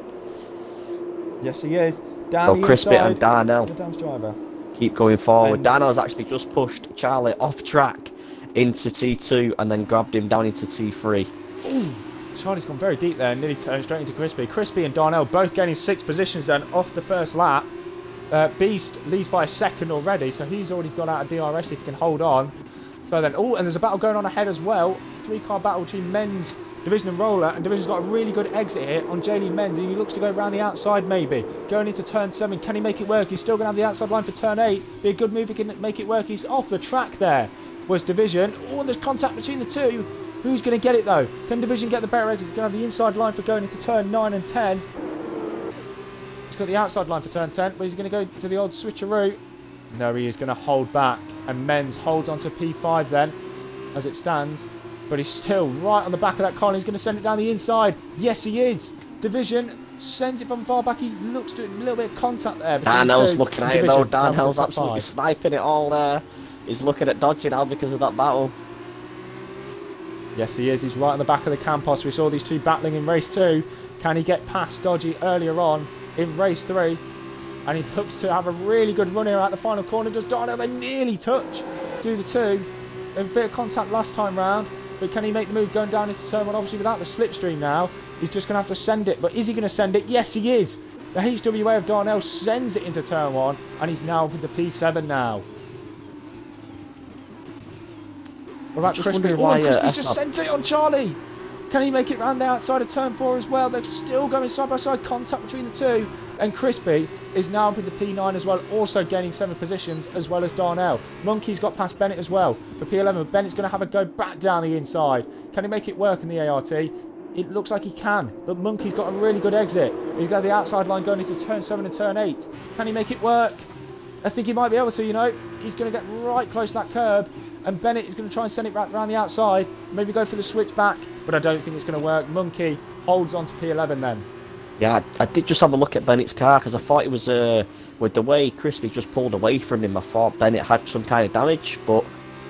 Yes, he is. Down So the Crispy inside, and Darnell driver. keep going forward. And Darnell's actually just pushed Charlie off track into T2 and then grabbed him down into T3. Ooh, Charlie's gone very deep there and nearly turned straight into Crispy. Crispy and Darnell both gaining 6 positions then off the first lap. Beast leads by a second already, so he's already got out of DRS if he can hold on. So then, and there's a battle going on ahead as well. 3-car battle between Menz, Division and Roller, and Division's got a really good exit here on Jaylee Menz, and he looks to go around the outside maybe. Going into turn 7, can he make it work? He's still going to have the outside line for turn 8. Be a good move, he can make it work. He's off the track there, was Division. Oh, there's contact between the two. Who's going to get it though? Can Division get the better exit? He's going to have the inside line for going into turn 9 and 10. He's got the outside line for turn 10, but he's going to go for the old switcheroo. No, he is going to hold back, and Menz holds onto P5 then, as it stands. But he's still right on the back of that car, and he's going to send it down the inside. Yes, he is. Division sends it from far back. He looks to it, a little bit of contact there. Darnell's looking at it though. Darnell's absolutely sniping it all there. He's looking at Dodgy now because of that battle. Yes, he is. He's right on the back of the Campos. We saw these two battling in race 2. Can he get past Dodgy earlier on in race 3? And he looks to have a really good run here at the final corner. Does Darnell? They nearly touch. Do the 2. A bit of contact last time round. But can he make the move going down into turn 1? Obviously without the slipstream now. He's just going to have to send it. But is he going to send it? Yes, he is. The HWA of Darnell sends it into turn 1. And he's now up into P7 now. What about Crispy? Crispy's just sent it on Charlie. Can he make it round the outside of turn 4 as well? They're still going side by side, contact between the two. And Crispy is now up into P9 as well, also gaining 7 positions as well as Darnell. Monkey's got past Bennett as well for P11. Bennett's going to have a go back down the inside. Can he make it work in the ART? It looks like he can, but Monkey's got a really good exit. He's got the outside line going into turn 7 and turn 8. Can he make it work? I think he might be able to, you know. He's going to get right close to that curb. And Bennett is going to try and send it around the outside. Maybe go for the switch back, but I don't think it's going to work. Monkey holds on to P11 then. Yeah, I did just have a look at Bennett's car because I thought it was, with the way Crispy just pulled away from him, I thought Bennett had some kind of damage, but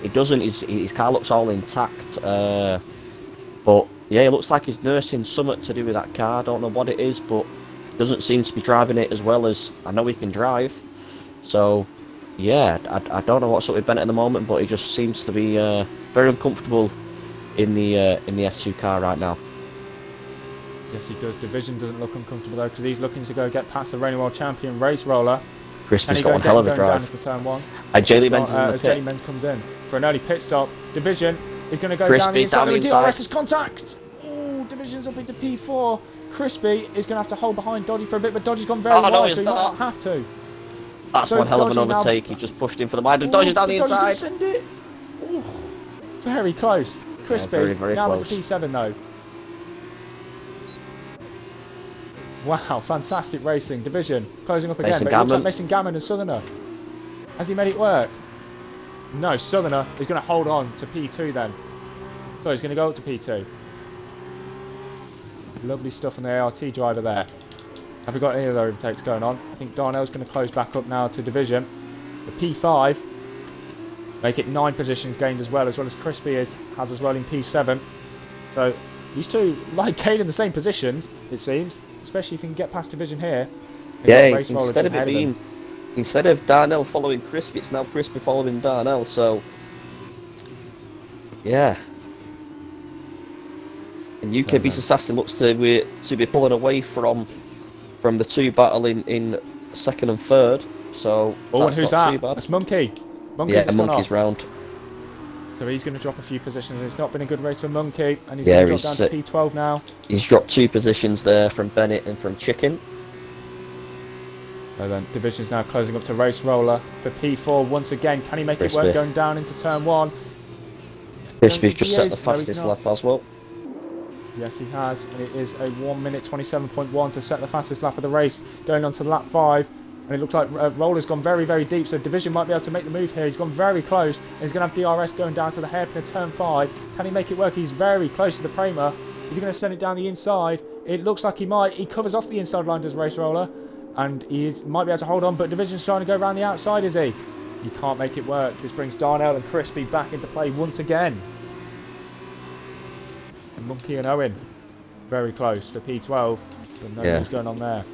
it doesn't. His car looks all intact. But yeah, it looks like he's nursing something to do with that car. I don't know what it is, but he doesn't seem to be driving it as well as I know he can drive. So yeah, I don't know what's up with Bennett at the moment, but he just seems to be very uncomfortable in the F2 car right now. Yes, he does. Division doesn't look uncomfortable though, because he's looking to go get past the reigning world champion Race Roller. Crispy's got one hell of a drive. Turn 1. And Jaylee Menz is in the pit. Jaylee Menz comes in for an early pit stop. Division is going to go Crispy down the inside. inside. DRS is contact. Ooh, Division's up into P4. Crispy is going to have to hold behind Dodgy for a bit, but Dodgy's gone very wide, so he might not have to. That's so one hell of an Dodgy overtake. He just pushed in for the wide, and Dodgy's down the inside. Send it. Ooh, very close. Crispy Yeah, very now close. into P7 though. Wow, fantastic racing. Division closing up again, Mason but it looks like Gammon. Mason Gammon and Southerner. Has he made it work? No, Southerner is going to hold on to P2 then. So he's going to go up to P2. Lovely stuff on the ART driver there. Have we got any other overtakes going on? I think Darnell's going to close back up now to Division. The P5 make it 9 positions gained as well as Crispy has as well in P7. So these two like gaining the same positions, it seems, especially if you can get past Division here. Yeah, instead of Darnell following Crispy, it's now Crispy following Darnell. So yeah. And UK Beast Assassin looks to be pulling away from the two battling in second and third. So and who's that? Too bad. That's Monkey. Yeah, Monkey's round. So he's going to drop a few positions. It's not been a good race for Monkey, and he's going to drop down to P12 now. He's dropped 2 positions there from Bennett and from Chicken. So then Division's now closing up to Race Roller for P4 once again. Can he make it work going down into turn 1? Crispy's just set the fastest lap as well. Yes, he has, and it is a 1 minute 27.1 to set the fastest lap of the race, going on to lap 5. And it looks like Roller's gone very, very deep, so Division might be able to make the move here. He's gone very close, and he's going to have DRS going down to the hairpin of turn 5. Can he make it work? He's very close to the Prema. Is he going to send it down the inside? It looks like he might. He covers off the inside line, does Race Roller, and he might be able to hold on, but Division's trying to go around the outside, is he? He can't make it work. This brings Darnell and Crispy back into play once again. And Monkey and Owen very close to P12, but no news going on there.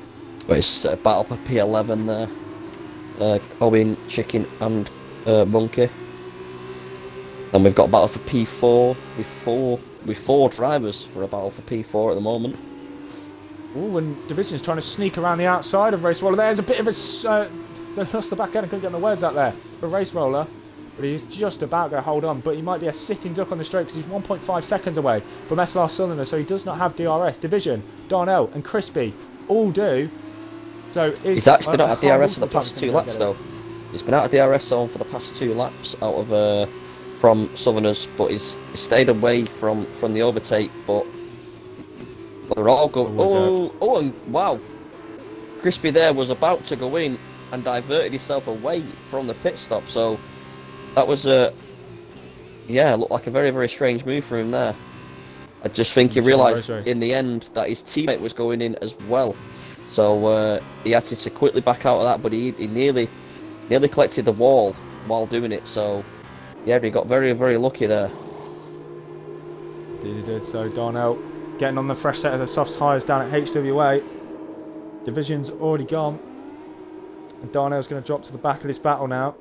But it's a battle for P11 there. Owen, Chicken and Monkey. Then we've got a battle for P4 with four drivers for a battle for P4 at the moment. Oh, and Division's trying to sneak around the outside of Race Roller. There's a bit of a... they lost the back end. I couldn't get my words out there for Race Roller. But he's just about going to hold on. But he might be a sitting duck on the straight because he's 1.5 seconds away from SLR Southerner. So he does not have DRS. Division, Darnell and Crispy all do. So he's actually not had DRS for the past 2 laps though. He's been out of DRS zone for the past 2 laps out of from Southerners, but he's stayed away from the overtake. But they're all going. Oh, and wow! Crispy there was about to go in and diverted himself away from the pit stop. So that was looked like a very, very strange move for him there. I just think he realised in the end that his teammate was going in as well. So he had to quickly back out of that, but he nearly collected the wall while doing it. So yeah, he got very, very lucky there. Indeed he did. So Darnell getting on the fresh set of the soft tyres down at HWA. Division's already gone. And Darnell's going to drop to the back of this battle now.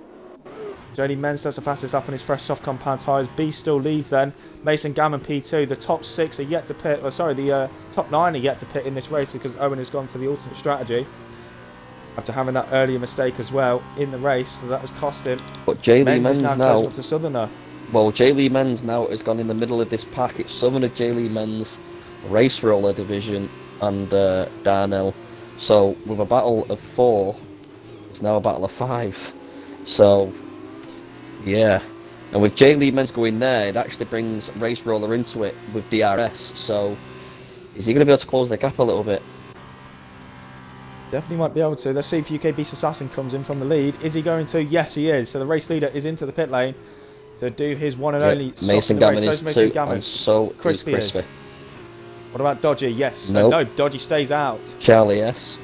JD Menz does the fastest lap on his fresh soft compound tyres. B still leads then. Mason Gammon P2. The top 6 are yet to pit. The top 9 are yet to pit in this race because Owen has gone for the alternate strategy after having that earlier mistake as well in the race. So that has cost him. But J. Lee Menz now up to Southerner. Well, J. Lee Menz now has gone in the middle of this pack. It's Southerner, J. Lee Menz, Race Roller Division, and Darnell. So with a battle of 4, it's now a battle of 5. So yeah, and with J. Lee Menz going there, it actually brings Race Roller into it with DRS. So is he going to be able to close the gap a little bit? Definitely might be able to. Let's see if UK Beast Assassin comes in from the lead. Is he going to? Yes, he is. So the race leader is into the pit lane to do his one and only. Mason Gammon is too, and so is Crispy. What about Dodgy? Yes. Nope. No, Dodgy stays out. Charlie, yes.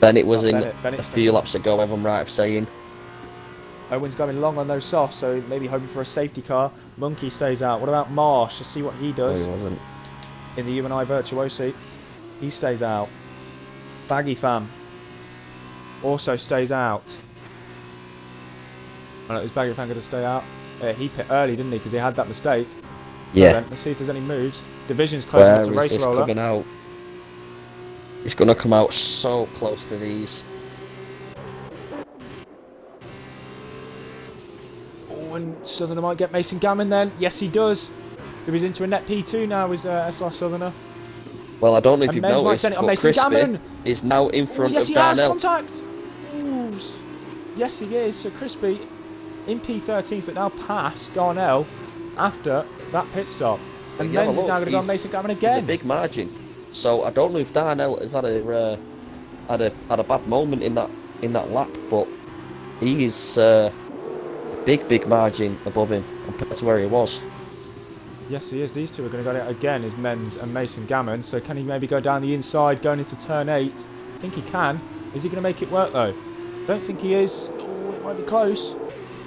Bennett was in a few laps ago, if I'm right of saying. Owen's going long on those softs, so maybe hoping for a safety car. Monkey stays out. What about Marsh? Let's see what he does. No, he wasn't. In the UNI Virtuosi, he stays out. Baggy Fam also stays out. Is Baggy Fam going to stay out? He pit early, didn't he? Because he had that mistake. Yeah. Then, let's see if there's any moves. Division's closing to Race Roller. Coming out? It's going to come out so close to these. And Southerner might get Mason Gammon then. Yes, he does. So he's into a net P2 now with SLR Southerner. Well, I don't know if you've noticed, but Crispy is now in front of Darnell. Yes, he has contact. Ooh. Yes, he is. So Crispy in P13, but now past Darnell after that pit stop. And Menz is now going to go on Mason Gammon again. It's a big margin. So I don't know if Darnell has had a bad moment in that lap, but he is a big margin above him compared to where he was. Yes, he is. These two are going to go out again, is Menz and Mason Gammon. So can he maybe go down the inside, going into turn 8? I think he can. Is he going to make it work, though? Don't think he is. Oh, it might be close.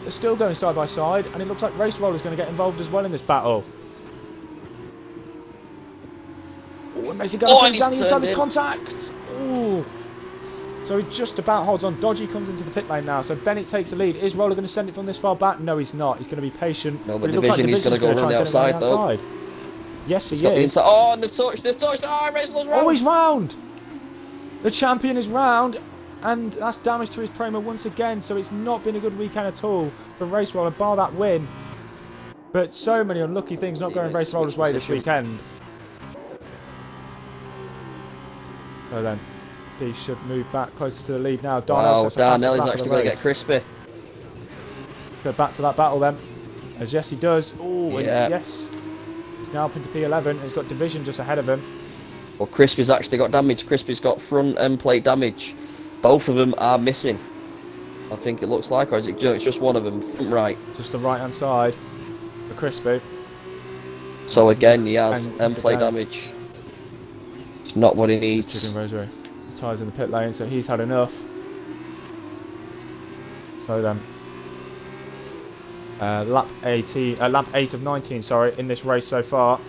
They're still going side by side, and it looks like Race Roller's going to get involved as well in this battle. Oh, and Mason Gammon comes down the inside with contact. Oh. So he just about holds on. Dodgy comes into the pit lane now. So Bennett takes the lead. Is Roller going to send it from this far back? No, he's not. He's going to be patient. No, but Division, he's going to go around the outside, though. Yes, he is. Oh, and they've touched. Oh, Racewell's round. Oh, he's round. The champion is round. And that's damage to his Prema once again. So it's not been a good weekend at all for Race Roller, bar that win. But so many unlucky things not going Race Roller's way this weekend. So then, he should move back closer to the lead now. Darnell is actually going to get crispy. Let's go back to that battle then. As yes, he does. Oh, yeah. Yes. He's now up into P11. He's got Division just ahead of him. Well, Crispy's actually got damage. Crispy's got front end plate damage. Both of them are missing, I think it looks like, or is it just one of them? Front right. Just the right hand side for Crispy. So again, he has end plate damage. It's not what he needs. Chicken Rosary. Tyres in the pit lane, so he's had enough. So then, lap 8 of 19, sorry, in this race so far,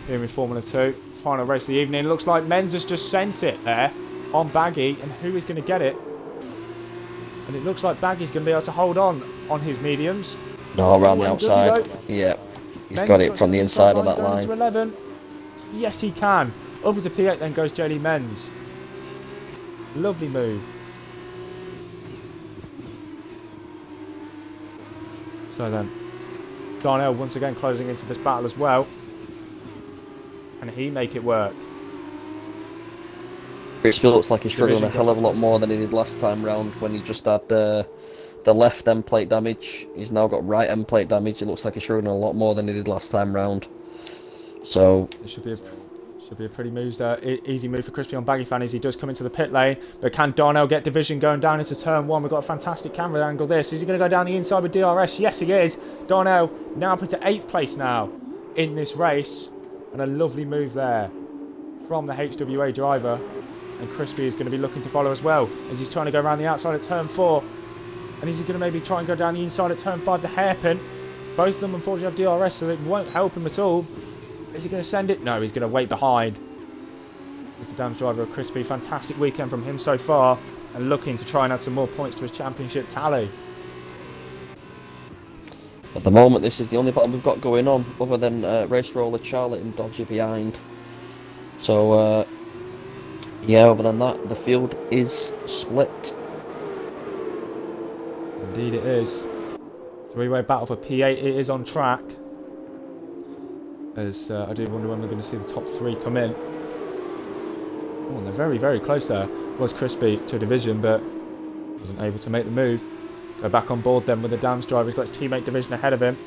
here in Formula 2. Final race of the evening. Looks like Menz has just sent it there on Baggy, and who is going to get it? And it looks like Baggy's going to be able to hold on his mediums. No, around the outside. Yeah, he's got it from the inside of that line. 11. Yes, he can. Over to P8 then goes JD Menz. Lovely move. So then, Darnell once again closing into this battle as well. Can he make it work? Crispy looks like he's struggling a hell of a lot more than he did last time round when he just had the left end plate damage. He's now got right end plate damage. It looks like he's struggling a lot more than he did last time round. So it should be a pretty easy move for Crispy on Baggy fan as he does come into the pit lane. But can Darnell get Division going down into turn 1? We've got a fantastic camera angle this. Is he going to go down the inside with DRS? Yes, he is. Darnell now up into 8th place now in this race. And a lovely move there from the HWA driver. And Crispy is going to be looking to follow as well as he's trying to go around the outside at turn 4. And is he going to maybe try and go down the inside at turn 5 to hairpin? Both of them unfortunately have DRS, so it won't help him at all. Is he going to send it? No, he's going to wait behind. It's the damage driver of Crispy. Fantastic weekend from him so far. And looking to try and add some more points to his championship tally. At the moment, this is the only battle we've got going on, other than Race Roller, Charlotte and Dodgy behind. So, yeah, other than that, the field is split. Indeed it is. Three-way battle for P8. It is on track. As I do wonder when we're going to see the top 3 come in. Oh, and they're very, very close there. Was Crispy to Division, but wasn't able to make the move. Go back on board then with the Dams driver. He's got his teammate Division ahead of him.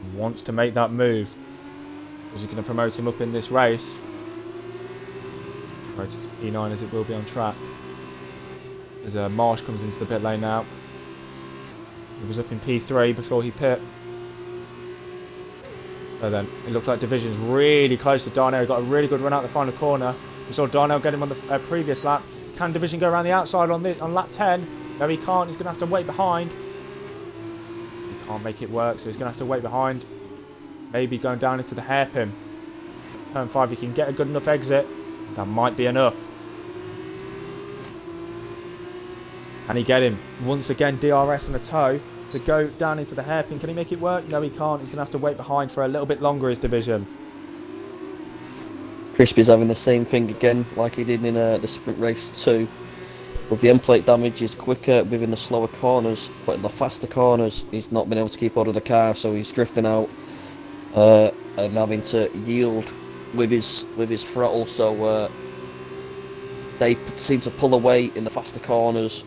He wants to make that move. Is he going to promote him up in this race? Promoted to P9 as it will be on track. As Marsh comes into the pit lane now. He was up in P3 before he pit. So then, it looks like Division's really close to Darnell. He got a really good run out the final corner. We saw Darnell get him on the previous lap. Can Division go around the outside on lap 10? No, he can't. He's going to have to wait behind. He can't make it work, so he's going to have to wait behind. Maybe going down into the hairpin. Turn 5, he can get a good enough exit. That might be enough. And he get him. Once again, DRS and a toe to go down into the hairpin. Can he make it work? No, he can't. He's going to have to wait behind for a little bit longer, his Division. Crispy's having the same thing again, like he did in the sprint race 2. With the end plate damage, he's quicker within the slower corners, but in the faster corners, he's not been able to keep hold of the car, so he's drifting out and having to yield with his throttle. So they seem to pull away in the faster corners,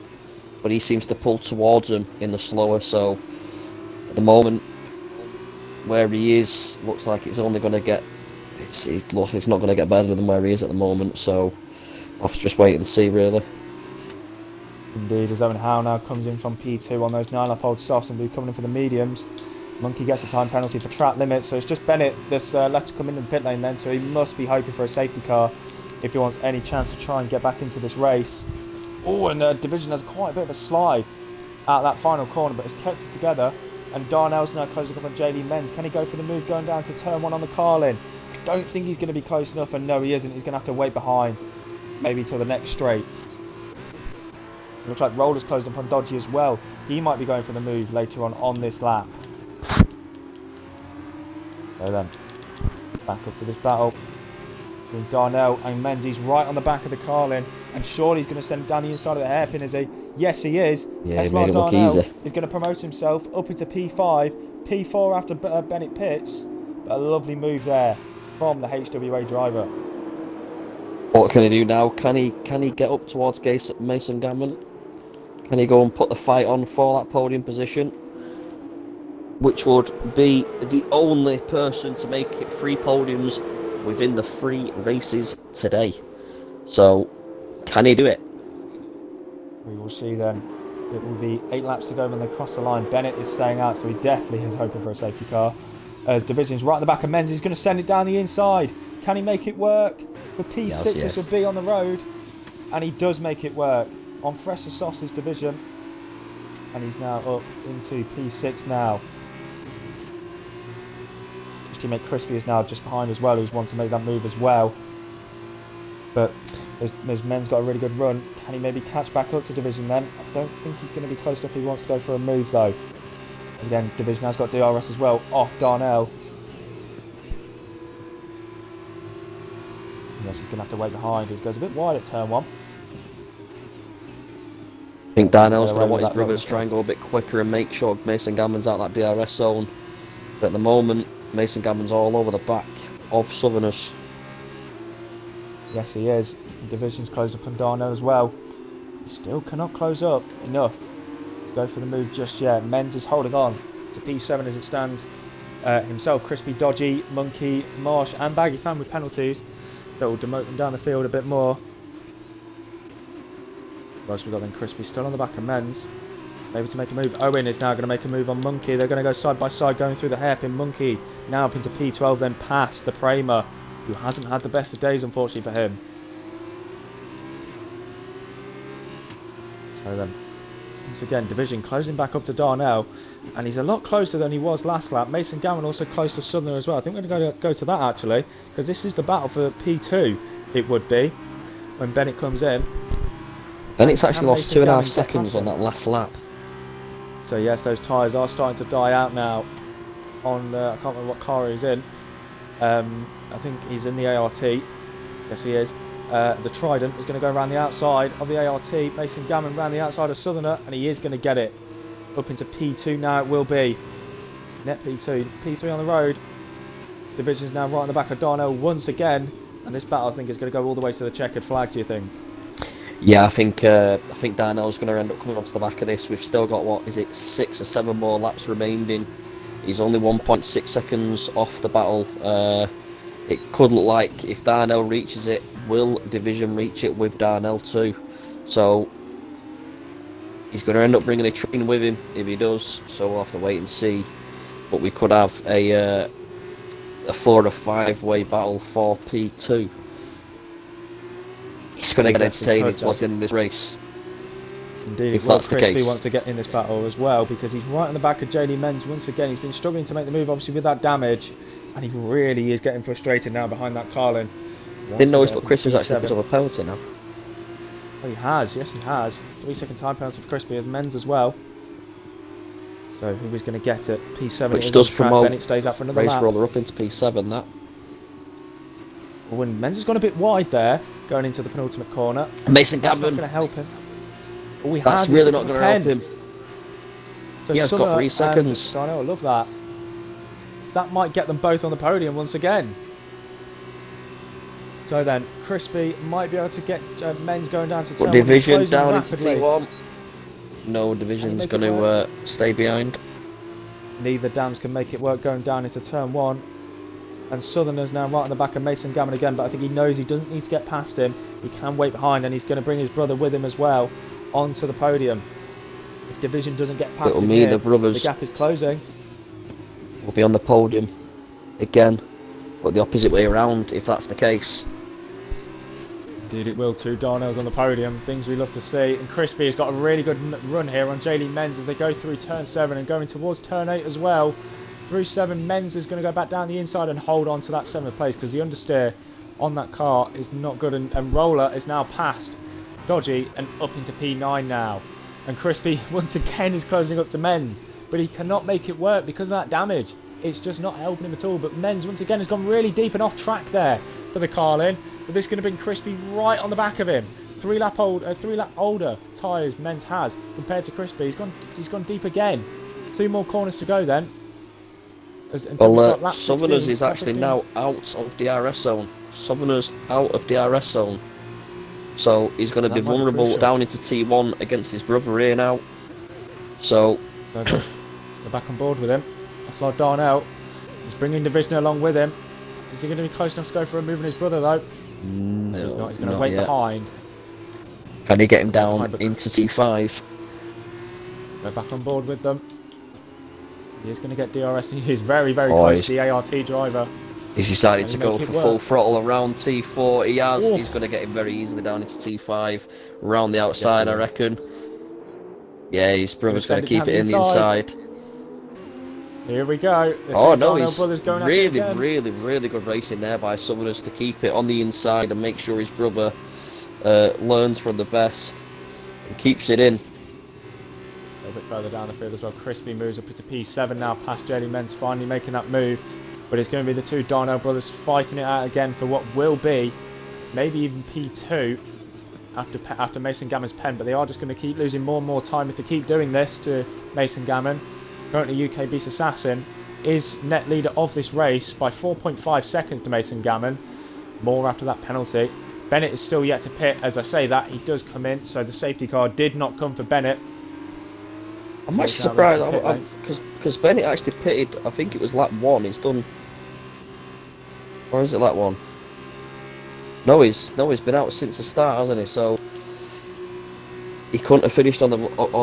but he seems to pull towards them in the slower. So at the moment, where he is, looks like it's only going to get look, it's not going to get better than where he is at the moment, so I'll have to just wait and see, really. Indeed, as Owen Howe now comes in from P2 on those 9-lap-old softs and be coming in for the mediums. Monkey gets a time penalty for track limits, so it's just Bennett that's left to come into the pit lane then, so he must be hoping for a safety car if he wants any chance to try and get back into this race. Oh, and Division has quite a bit of a slide out that final corner, but has kept it together. And Darnell's now closing up on JD Menz. Can he go for the move going down to turn 1 on the Carlin? I don't think he's going to be close enough, and no, he isn't. He's going to have to wait behind, maybe till the next straight. It looks like Roller's closed up on Dodgy as well. He might be going for the move later on this lap. So then, back up to this battle between Darnell and Menz. He's right on the back of the Carlin, and surely he's going to send it down the inside of the hairpin, is he? Yes, he is. Yeah, he SLR made it look Darnell easy. is going to promote himself up into P5, P4 after Bennett pits. But a lovely move there from the HWA driver. What can he do now? Can he get up towards Mason Gammon? Can he go and put the fight on for that podium position? Which would be the only person to make it 3 podiums within the 3 races today. So, can he do it? We will see then. It will be 8 laps to go when they cross the line. Bennett is staying out, so he definitely is hoping for a safety car. As Division's right at the back of Menz, he's going to send it down the inside. Can he make it work? The P6 Yes. will be on the road, and he does make it work on Fresher Sauce's Division, and he's now up into P6 now. His teammate Crispy is now just behind as well, who's wanting to make that move as well. But as Men's got a really good run, can he maybe catch back up to Division then? I don't think he's going to be close enough if he wants to go for a move though. Again, Division has got DRS as well, off Darnell. Yes, he's going to have to wait behind. He goes a bit wide at turn 1. I think Darnell's going to want his brothers to try and go a bit quicker and make sure Mason Gammon's out that DRS zone. But at the moment, Mason Gammon's all over the back of Southerners. Yes, he is. Division's closed up on Darnell as well. He still cannot close up enough to go for the move just yet. Menz is holding on to P7 as it stands. Himself, Crispy, Dodgy, Monkey, Marsh and Baggy Fan with penalties that will demote them down the field a bit more. Whilst we've got then Crispy still on the back of Menz. Maybe to make a move. Owen is now going to make a move on Monkey. They're going to go side by side going through the hairpin. Monkey now up into P12, then past the Pramer, who hasn't had the best of days unfortunately for him. So then, once again, Division closing back up to Darnell, and he's a lot closer than he was last lap. Mason Gammon also close to Southerner as well. I think we're going to go to that actually, because this is the battle for P2, it would be, when Bennett comes in. Bennett's actually lost 2.5 seconds on that last lap. So yes, those tyres are starting to die out now on, I can't remember what car he's in. I think he's in the ART. Yes, he is. The Trident is going to go around the outside of the ART. Mason Gammon around the outside of Southerner, and he is going to get it. Up into P2 now it will be. Net P2. P3 on the road. Division's now right on the back of Darnell once again. And this battle, I think, is going to go all the way to the checkered flag, do you think? Yeah, I think Darnell's going to end up coming onto the back of this. We've still got, what is it, 6 or 7 more laps remaining. He's only 1.6 seconds off the battle. It could look like if Darnell reaches it, will Division reach it with Darnell too? So he's going to end up bringing a train with him if he does. So we'll have to wait and see. But we could have a 4 or 5 way battle for P2. It's going to get entertaining towards the end of this race. Indeed, if that's the case. wants to get in this battle as well, because he's right on the back of JD Menz once again. He's been struggling to make the move, obviously, with that damage, and he really is getting frustrated now behind that Carlin. Didn't know he's got Crispy's actually put up a penalty now. Oh, he has, yes he has. 3-second time penalty for Crispy as Menz as well. So who is going to get it? P7. Which does promote Bennett stays out for another race lap. roller up into P7. That. Well, when Menz has gone a bit wide there, going into the penultimate corner. Mason That's not Gammon. going to help him. Oh, he That's has, really not going to help him. So He has got 3 seconds. I know, I love that. So that might get them both on the podium once again. So then, Crispy might be able to get Menz going down to turn 1. Division down into rapidly. T1. No, Division's going to stay behind. Neither dams can make it work going down into turn 1. And Southerner's now right on the back of Mason Gammon again, but I think he knows he doesn't need to get past him. He can wait behind, and he's going to bring his brother with him as well onto the podium. If Division doesn't get past him here, the brothers the gap is closing. will be on the podium again, but the opposite way around if that's the case. Indeed it will too. Darnell's on the podium, things we love to see. And Crispy has got a really good run here on Jaylee Menz as they go through turn 7 and going towards turn 8 as well. Through 7, Menz is going to go back down the inside and hold on to that 7th place because the understeer on that car is not good, and Roller is now past Dodgy and up into P9 now. And Crispy once again is closing up to Menz, but he cannot make it work because of that damage. It's just not helping him at all, but Menz once again has gone really deep and off track there for the Carlin. So this is going to bring Crispy right on the back of him. 3 lap older tyres Menz has compared to Crispy. He's gone deep again. 2 more corners to go then. Well, Southerners is actually now out of DRS zone. Southerners out of DRS zone. So he's going to be vulnerable down into T1 against his brother here now. So go back on board with him. That's like Darnell. He's bringing Division along with him. Is he going to be close enough to go for a move on his brother though? No, he's not. He's going to wait behind. Can he get him down into T5? Go back on board with them. He is going to get DRS, and he's very, very close to the ART driver. He's decided to go for full throttle around T4. He has. He's going to get him very easily down into T5. Around the outside, I reckon. Yeah, his brother's going to keep it in the inside. Here we go. Oh no, he's really good racing there by Southerners to keep it on the inside and make sure his brother learns from the best and keeps it in. A bit further down the field as well. Crispy moves up into P7 now, past Jaylee Menz, finally making that move. But it's going to be the 2 Darnell brothers fighting it out again for what will be maybe even P2 after Mason Gammon's pen. But they are just going to keep losing more and more time if they keep doing this to Mason Gammon. Currently UK Beast Assassin is net leader of this race by 4.5 seconds to Mason Gammon. More after that penalty. Bennett is still yet to pit. As I say that, he does come in, so the safety car did not come for Bennett. I'm actually surprised because Bennett actually pitted. I think it was lap 1. He's done, or is it lap 1? No, he's been out since the start, hasn't he? So he couldn't have finished on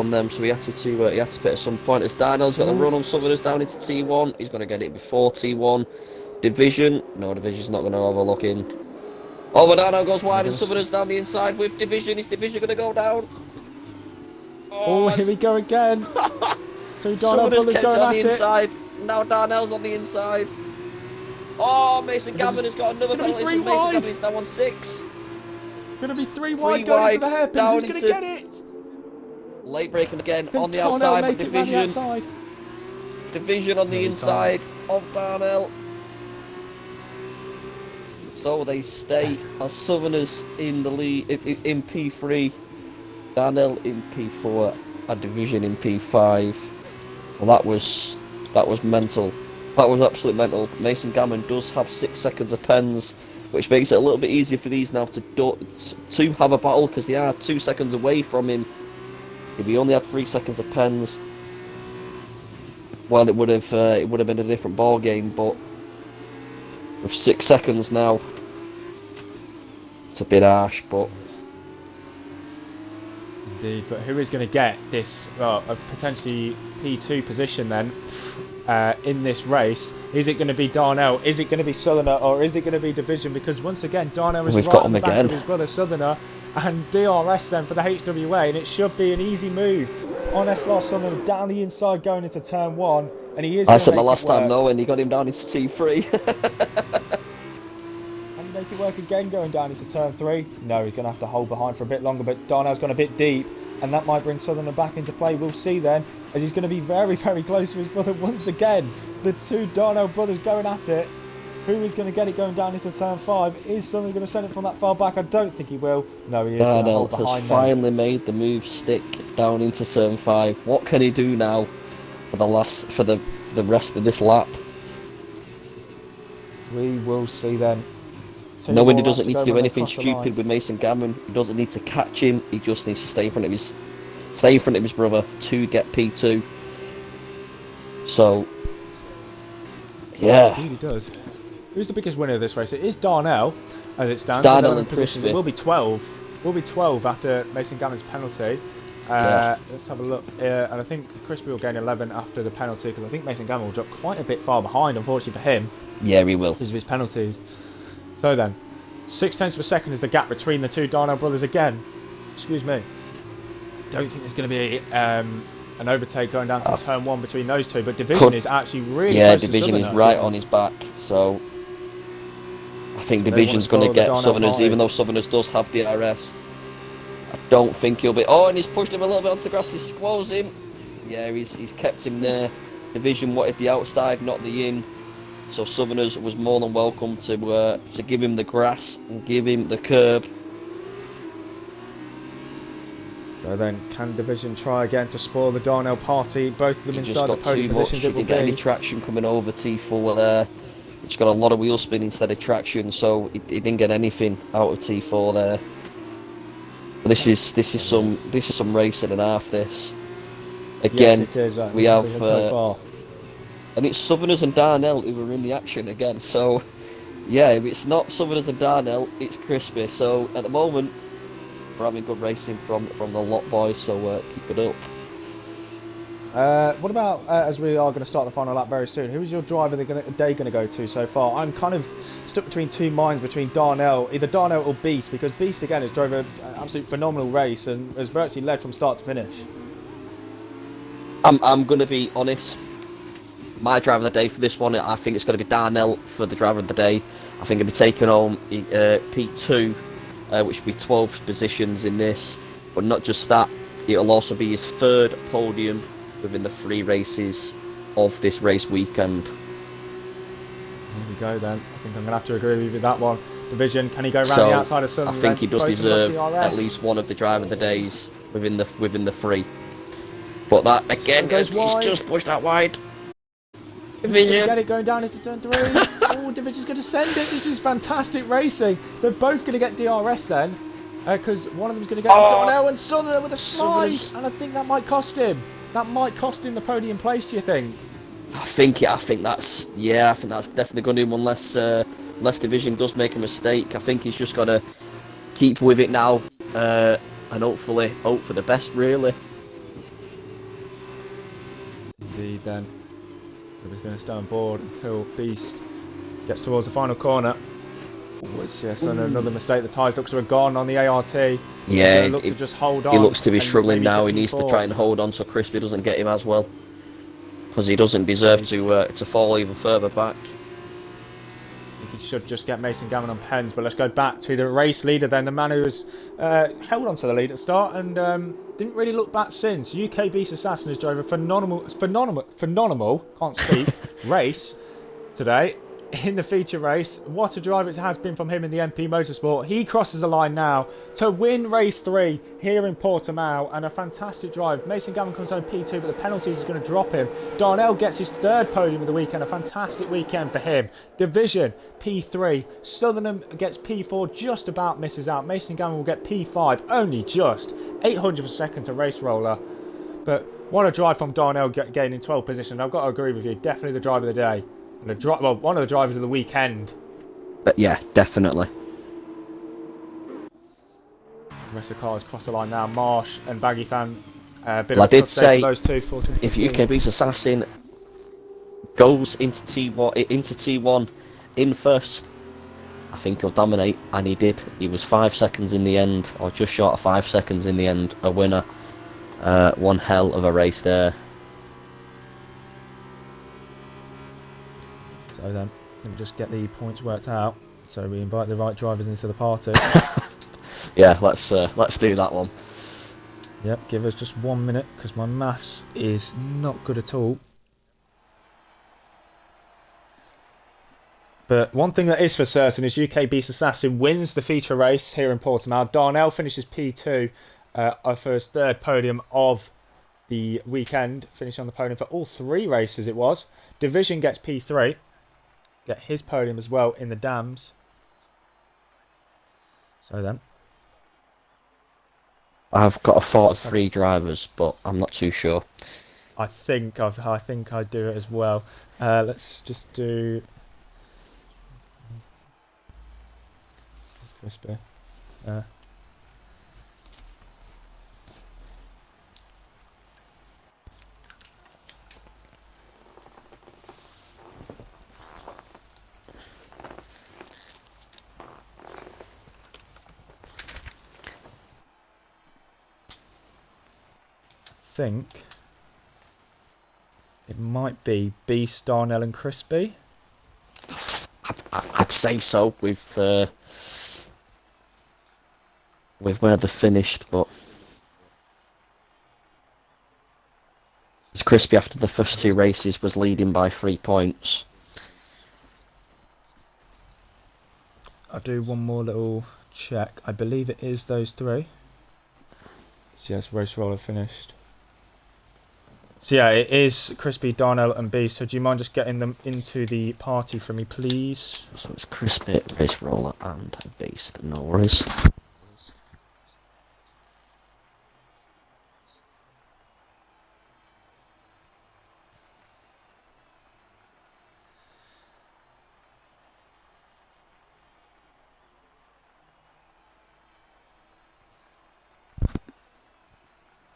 them, so he had to pit at some point. As Darnell's got the run on Southerners down into T1, he's going to get it before T1. Division's not going to overlook him. Oh, but Darnell goes wide and Southerners down the inside with Division. Is Division going to go down? Oh, here we go again. So Darnell brothers going on at the inside. Now Darnell's on the inside. Oh, Mason Gammon has got another penalty. So Mason Gammon is now on 6. Going to be 3 wide going into the hairpin. Who's going to get it? Late braking again on the outside, but Division on the inside of Darnell. So they stay as Southerners in the lead in P3, Darnell in P4, and Division in P5. Well, that was mental. That was absolutely mental. Mason Gammon does have 6 seconds of pens, which makes it a little bit easier for these now to have a battle, because they are 2 seconds away from him. If he only had 3 seconds of pens, well, it would have been a different ball game. But with 6 seconds now, it's a bit harsh. But indeed, but who is going to get this a potentially P2 position then in this race? Is it going to be Darnell? Is it going to be Southerner? Or is it going to be Division? Because once again, Darnell is right on the back of his brother Southerner, and DRS then for the HWA, and it should be an easy move on SLR Southerner down the inside going into turn 1, and he is. I said the last time though, and he got him down into T3. Can he make it work again going down into turn 3? No, he's going to have to hold behind for a bit longer, but Darnell's gone a bit deep, and that might bring Southerner back into play. We'll see then, as he's going to be very, very close to his brother once again. The 2 Darnell brothers going at it. Who is going to get it going down into turn 5? Is Southerner going to send it from that far back? I don't think he will. No, he is going to hold behind. Darnell has finally made the move stick down into turn 5. What can he do now for the rest of this lap? We will see then. Knowing he doesn't need to do anything stupid with Mason Gammon, he doesn't need to catch him. He just needs to stay in front of his brother to get P2. So, yeah. Indeed he does. Who's the biggest winner of this race? It is Darnell, as it stands. Darnell 11 and positions. Crispy. It will be 12. Will be 12 after Mason Gavin's penalty. Yeah. Let's have a look. And I think Crispy will gain 11 after the penalty because I think Mason Gavin will drop quite a bit far behind, unfortunately for him. Yeah, he will. Because of his penalties. So then, 0.6 of a second is the gap between the two Darnell brothers again. Excuse me. Don't think there's going to be an overtake going down to turn 1 between those two, but Division is actually really close to Division is Southerner. right on his back, so I think So Division's going to get Southerners, even though Southerners does have DRS. I don't think he'll be... Oh, and he's pushed him a little bit onto the grass, he's squoze him. Yeah, he's kept him there. Division wanted the outside, not the in. So Southerners was more than welcome to give him the grass and give him the curb. So then, can Division try again to spoil the Darnell party? Both of them inside the podium positions. He didn't get any traction coming over T4 there. It's got a lot of wheel spin instead of traction, so he didn't get anything out of T4 there. But this is some racing and a half. This again, yes, it is, we have so far. And it's Southerners and Darnell who are in the action again. So yeah, if it's not Southerners and Darnell, it's Crispy. So at the moment, we're having good racing from the lot boys. So keep it up. What about, as we are going to start the final lap very soon, who is your driver day going to go to so far? I'm kind of stuck between two minds between Darnell, either Darnell or Beast, because Beast again has drove an absolute phenomenal race and has virtually led from start to finish. I'm going to be honest. My driver of the day for this one, I think it's going to be Darnell for the driver of the day. I think he'll be taking home P2, which will be 12 positions in this. But not just that, it'll also be his third podium within the 3 races of this race weekend. There we go then. I think I'm going to have to agree with you with that one. Division, can he go round the outside of Southern? I think he does deserve at least one of the driver of the days within the 3. But that again, he's just pushed that wide. Division. Get it going down into turn 3. Oh, Division's going to send it. This is fantastic racing. They're both going to get DRS then, because one of them's going to go to Darnell and Southerner with a slide, and I think that might cost him. That might cost him the podium place. Do you think? I think that's definitely going to do him unless Division does make a mistake. I think he's just got to keep with it now, and hopefully hope for the best. Really. Indeed, then. So he's going to stay on board until Beast gets towards the final corner. Another mistake. The tyres looks to have gone on the ART. Yeah, he looks to just hold on. He looks to be struggling now. He needs to try and hold on so Crispy doesn't get him as well, because he doesn't deserve to fall even further back. I think he should just get Mason Gavin on pens. But let's go back to the race leader then, the man who has held on to the lead at the start and didn't really look back since. UK Beast Assassin has drove a phenomenal, can't speak, race today. In the feature race. What a drive it has been from him in the MP Motorsport. He crosses the line now to win race 3 here in Portimao, and a fantastic drive. Mason Gavin comes home P2, but the penalties is going to drop him. Darnell gets his 3rd podium of the weekend, a fantastic weekend for him. Division P3, Southern gets P4, just about misses out. Mason Gavin will get P5, only just 800 of a second to race roller. But what a drive from Darnell gaining 12 position. I've got to agree with you, definitely the driver of the day. One of the drivers of the weekend. But yeah, definitely. The rest of the cars cross the line now. Marsh and Baggy Fan. I did say, those two, if UK Beast Assassin goes into T1 in first, I think he'll dominate, and he did. He was 5 seconds in the end, or just short of 5 seconds in the end, a winner. One hell of a race there. So then, let me just get the points worked out. So we invite the right drivers into the party. Yeah, let's do that one. Yep, give us just 1 minute because my maths is not good at all. But one thing that is for certain is UK Beast Assassin wins the feature race here in Portimao. Darnell finishes P2 for his 3rd podium of the weekend. Finished on the podium for all 3 races it was. Division gets P3. Get his podium as well in the dams. So then, I've got a thought of 3 drivers, but I'm not too sure. I think I do it as well. Let's just do crispy. Uh, think it might be Beast, Darnell, and Crispy. I'd say so with where they finished, but it's Crispy after the first two races was leading by 3 points. I'll do one more little check. I believe it is those three. So yes, race roller finished. So yeah, it is Crispy, Darnell, and Beast. So do you mind just getting them into the party for me, please? So it's Crispy, Race Roller, and Beast. No worries.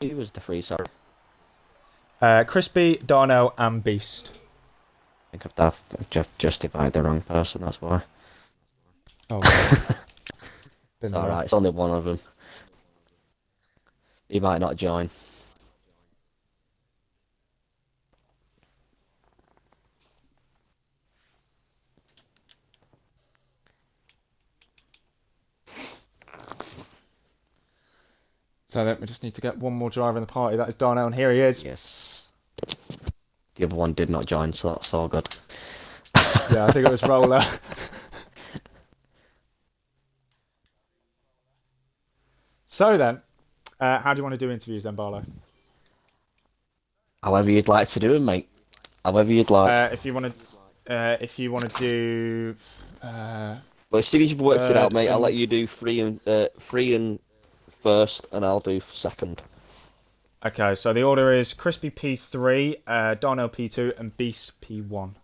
Who was the three, sorry? Crispy, Darnell, and Beast. I think I've justified the wrong person, that's why. Oh, It's alright, it's only one of them. He might not join. So then we just need to get one more driver in the party. That is Darnell, and here he is. Yes. The other one did not join, so that's all good. Yeah, I think it was Roller. So then, how do you want to do interviews then, Barlow? However you'd like to do it, mate. However you'd like. If you want to do. But as soon as you've worked it out, mate, I'll and- let you do three and first, and I'll do second. Okay, so the order is Crispy P3, Darnell P2, and Beast P1.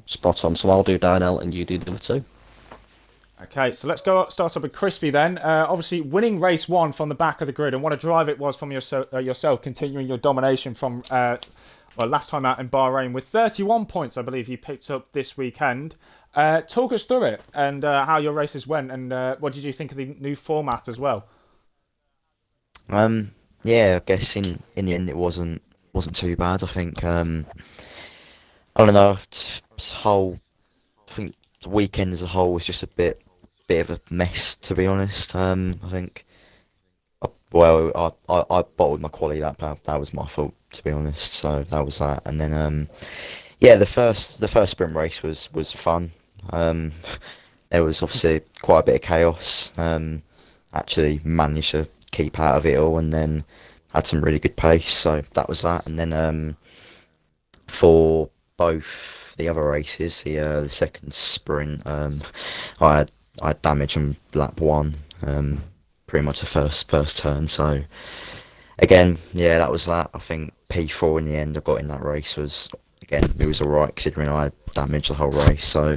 Spot on. So I'll do Darnell, and you do the other two. Okay, so let's start off with Crispy then. Obviously, winning race one from the back of the grid, and what a drive it was from yourself, continuing your domination from last time out in Bahrain with 31 points, I believe you picked up this weekend. Talk us through it and how your races went, and what did you think of the new format as well? Yeah, I guess in the end it wasn't too bad. I think I don't know. I think the weekend as a whole was just a bit of a mess, to be honest. I think I bottled my quality that was my fault, to be honest. So that was that, and then yeah, the first sprint race was fun. There was obviously quite a bit of chaos. Actually managed to keep out of it all, and then had some really good pace. So that was that, and then for both the other races, the second sprint, I had damage on lap one, pretty much the first turn. So again, yeah, that was that. I think P4 in the end I got in that race was, again, it was alright considering I had damage the whole race, so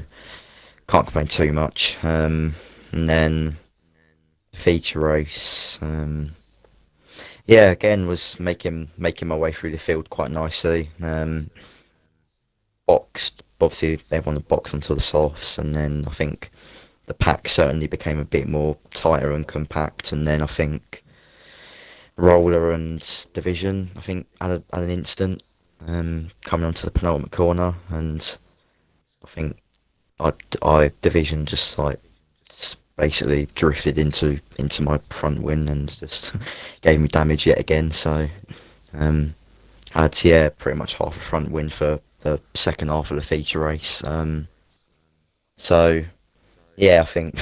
can't complain too much. And then feature race, yeah, again was making my way through the field quite nicely. Boxed, obviously everyone had boxed onto the softs, and then I think the pack certainly became a bit more tighter and compact, and then I think Roller and Division, I think, had an instant coming onto the penultimate corner, and I think I Division just basically drifted into my front wing and just gave me damage yet again. So had, yeah, pretty much half a front win for the second half of the feature race. So yeah, I think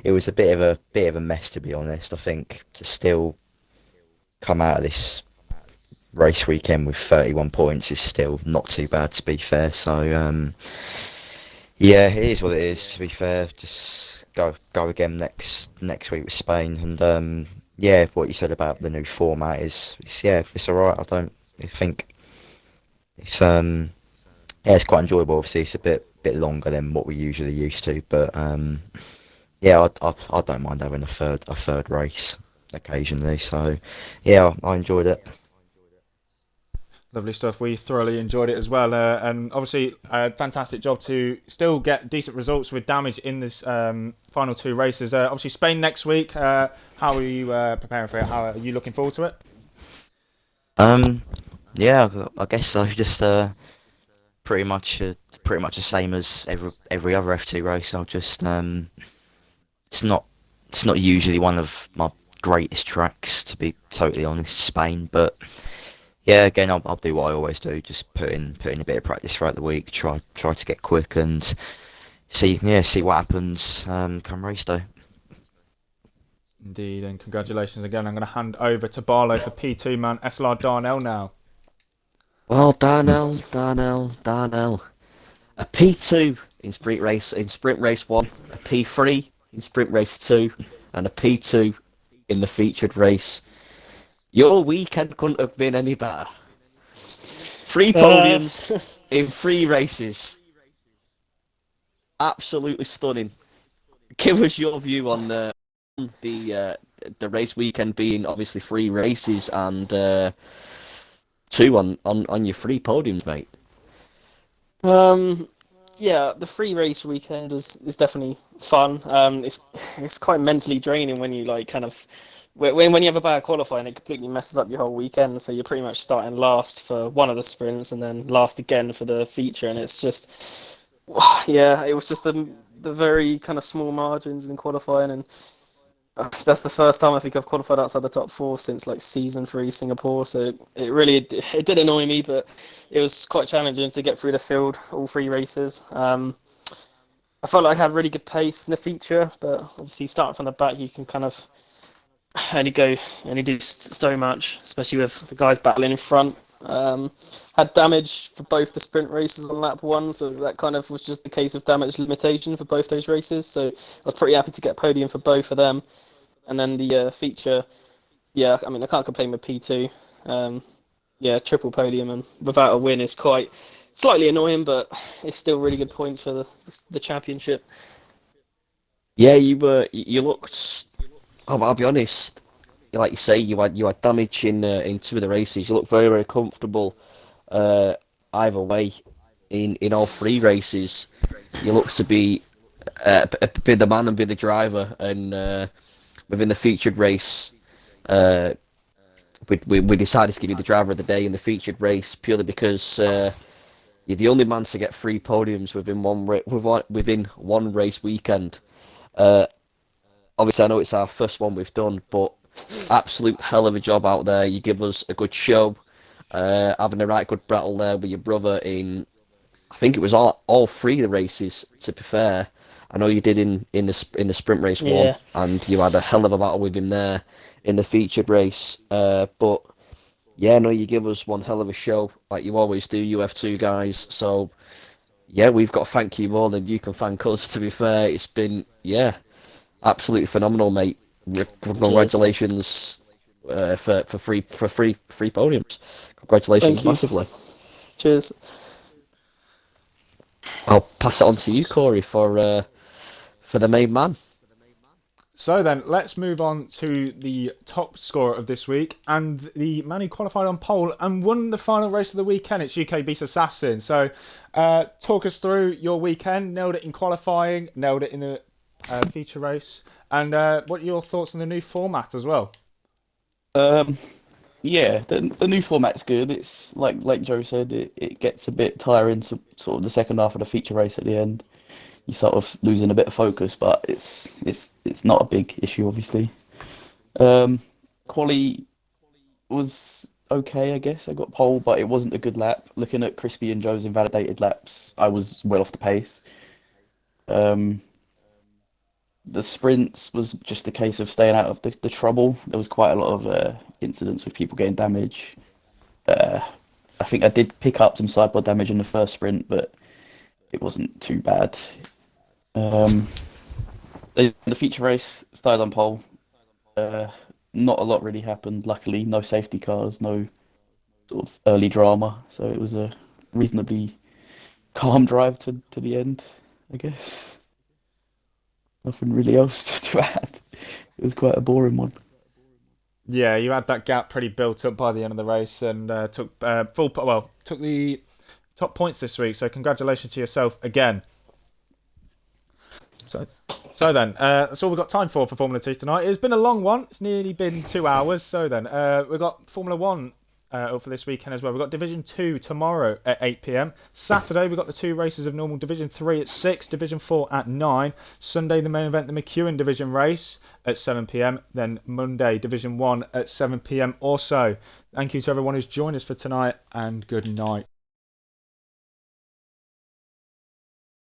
it was a bit of a mess, to be honest. I think to still come out of this race weekend with 31 points is still not too bad, to be fair. So yeah, it is what it is, to be fair. Just go again next week with Spain, and yeah, what you said about the new format it's alright. I think it's yeah, it's quite enjoyable. Obviously, it's a bit longer than what we're usually used to, but yeah, I don't mind having a third race occasionally. So yeah, I enjoyed it. Lovely stuff. We thoroughly enjoyed it as well, and obviously, fantastic job to still get decent results with damage in this final two races. Obviously, Spain next week. How are you preparing for it? How are you looking forward to it? Um, yeah, I guess so. Just pretty much pretty much the same as every other F2 race. I'll just it's not it's not usually one of my greatest tracks, to be totally honest, Spain. But yeah, again, I'll do what I always do. Just put in a bit of practice throughout the week. Try to get quick and see what happens come race day. Indeed, and congratulations again. I'm going to hand over to Barlow for P2 man SLR Darnell now. Well, Darnell. A P2 in sprint race one, a P3 in sprint race two, and a P2 in the featured race. Your weekend couldn't have been any better. Three Uh, podiums in three races. Absolutely stunning. Give us your view on the race weekend being obviously three races and two on your three podiums, mate. um, yeah, the free race weekend is definitely fun. It's quite mentally draining when you like kind of when you have a bad qualifying, it completely messes up your whole weekend. So you're pretty much starting last for one of the sprints and then last again for the feature, and it's just yeah, it was just the very kind of small margins in qualifying, and that's the first time I think I've qualified outside the top four since like season three Singapore. So it did annoy me, but it was quite challenging to get through the field all three races. I felt like I had really good pace in the feature, but obviously starting from the back, you can kind of only go only do so much, especially with the guys battling in front. Um, had damage for both the sprint races on lap one, so that kind of was just the case of damage limitation for both those races. So I was pretty happy to get a podium for both of them. And then the feature, yeah, I mean, I can't complain with P2. Um, yeah, triple podium and without a win is quite slightly annoying, but it's still really good points for the championship. Yeah, you looked. I'll be honest. Like you say, you had damage in two of the races. You looked very comfortable. Uh, Either way, in all three races, you look to be the man and be the driver. And within the featured race, uh, we decided to give you the driver of the day in the featured race purely because you're the only man to get three podiums within one race weekend. Uh, Obviously, I know it's our first one we've done, but absolute hell of a job out there. You give us a good show, having a right good battle there with your brother in. I think it was all three of the races. To be fair, I know you did in the sprint race one, Yeah, and you had a hell of a battle with him there in the featured race. But yeah, no, you give us one hell of a show like you always do, UF2 guys. So yeah, we've got to thank you more than you can thank us. To be fair, it's been absolutely phenomenal, mate. cheers. Congratulations for three podiums. Congratulations Thank you. massively. Cheers. I'll pass it on to you, Corey, for the main man. So then, let's move on to the top scorer of this week and the man who qualified on pole and won the final race of the weekend. It's UK Beast Assassin. So, talk us through your weekend. Nailed it in qualifying, nailed it in the feature race, and what are your thoughts on the new format as well? Um, yeah, the new format's good. It's like Joe said, it gets a bit tiring to sort of the second half of the feature race at the end. You sort of losing a bit of focus, but it's not a big issue, obviously. Um, Quali was okay, I guess. I got pole, but it wasn't a good lap. Looking at Crispy and Joe's invalidated laps, I was well off the pace. Um, the sprints was just a case of staying out of the trouble. There was quite a lot of incidents with people getting damage. Uh, I think I did pick up some sideboard damage in the first sprint, but it wasn't too bad. Um, the feature race started on pole. Uh, Not a lot really happened. Luckily, no safety cars, no sort of early drama. So it was a reasonably calm drive to the end, I guess. nothing really else to add. It was quite a boring one. Yeah, you had that gap pretty built up by the end of the race, and took took the top points this week. So congratulations to yourself again. So, so then, that's all we've got time for Formula 2 tonight. It's been a long one. It's nearly been 2 hours. So then, we've got Formula 1 up for this weekend as well. We've got Division 2 tomorrow at 8 p.m. Saturday, we've got the 2 races of normal Division 3 at 6, Division 4 at 9. Sunday, the main event, the McEwen Division race at 7 p.m. Then Monday, Division 1 at 7 p.m. also. Thank you to everyone who's joined us for tonight, and good night.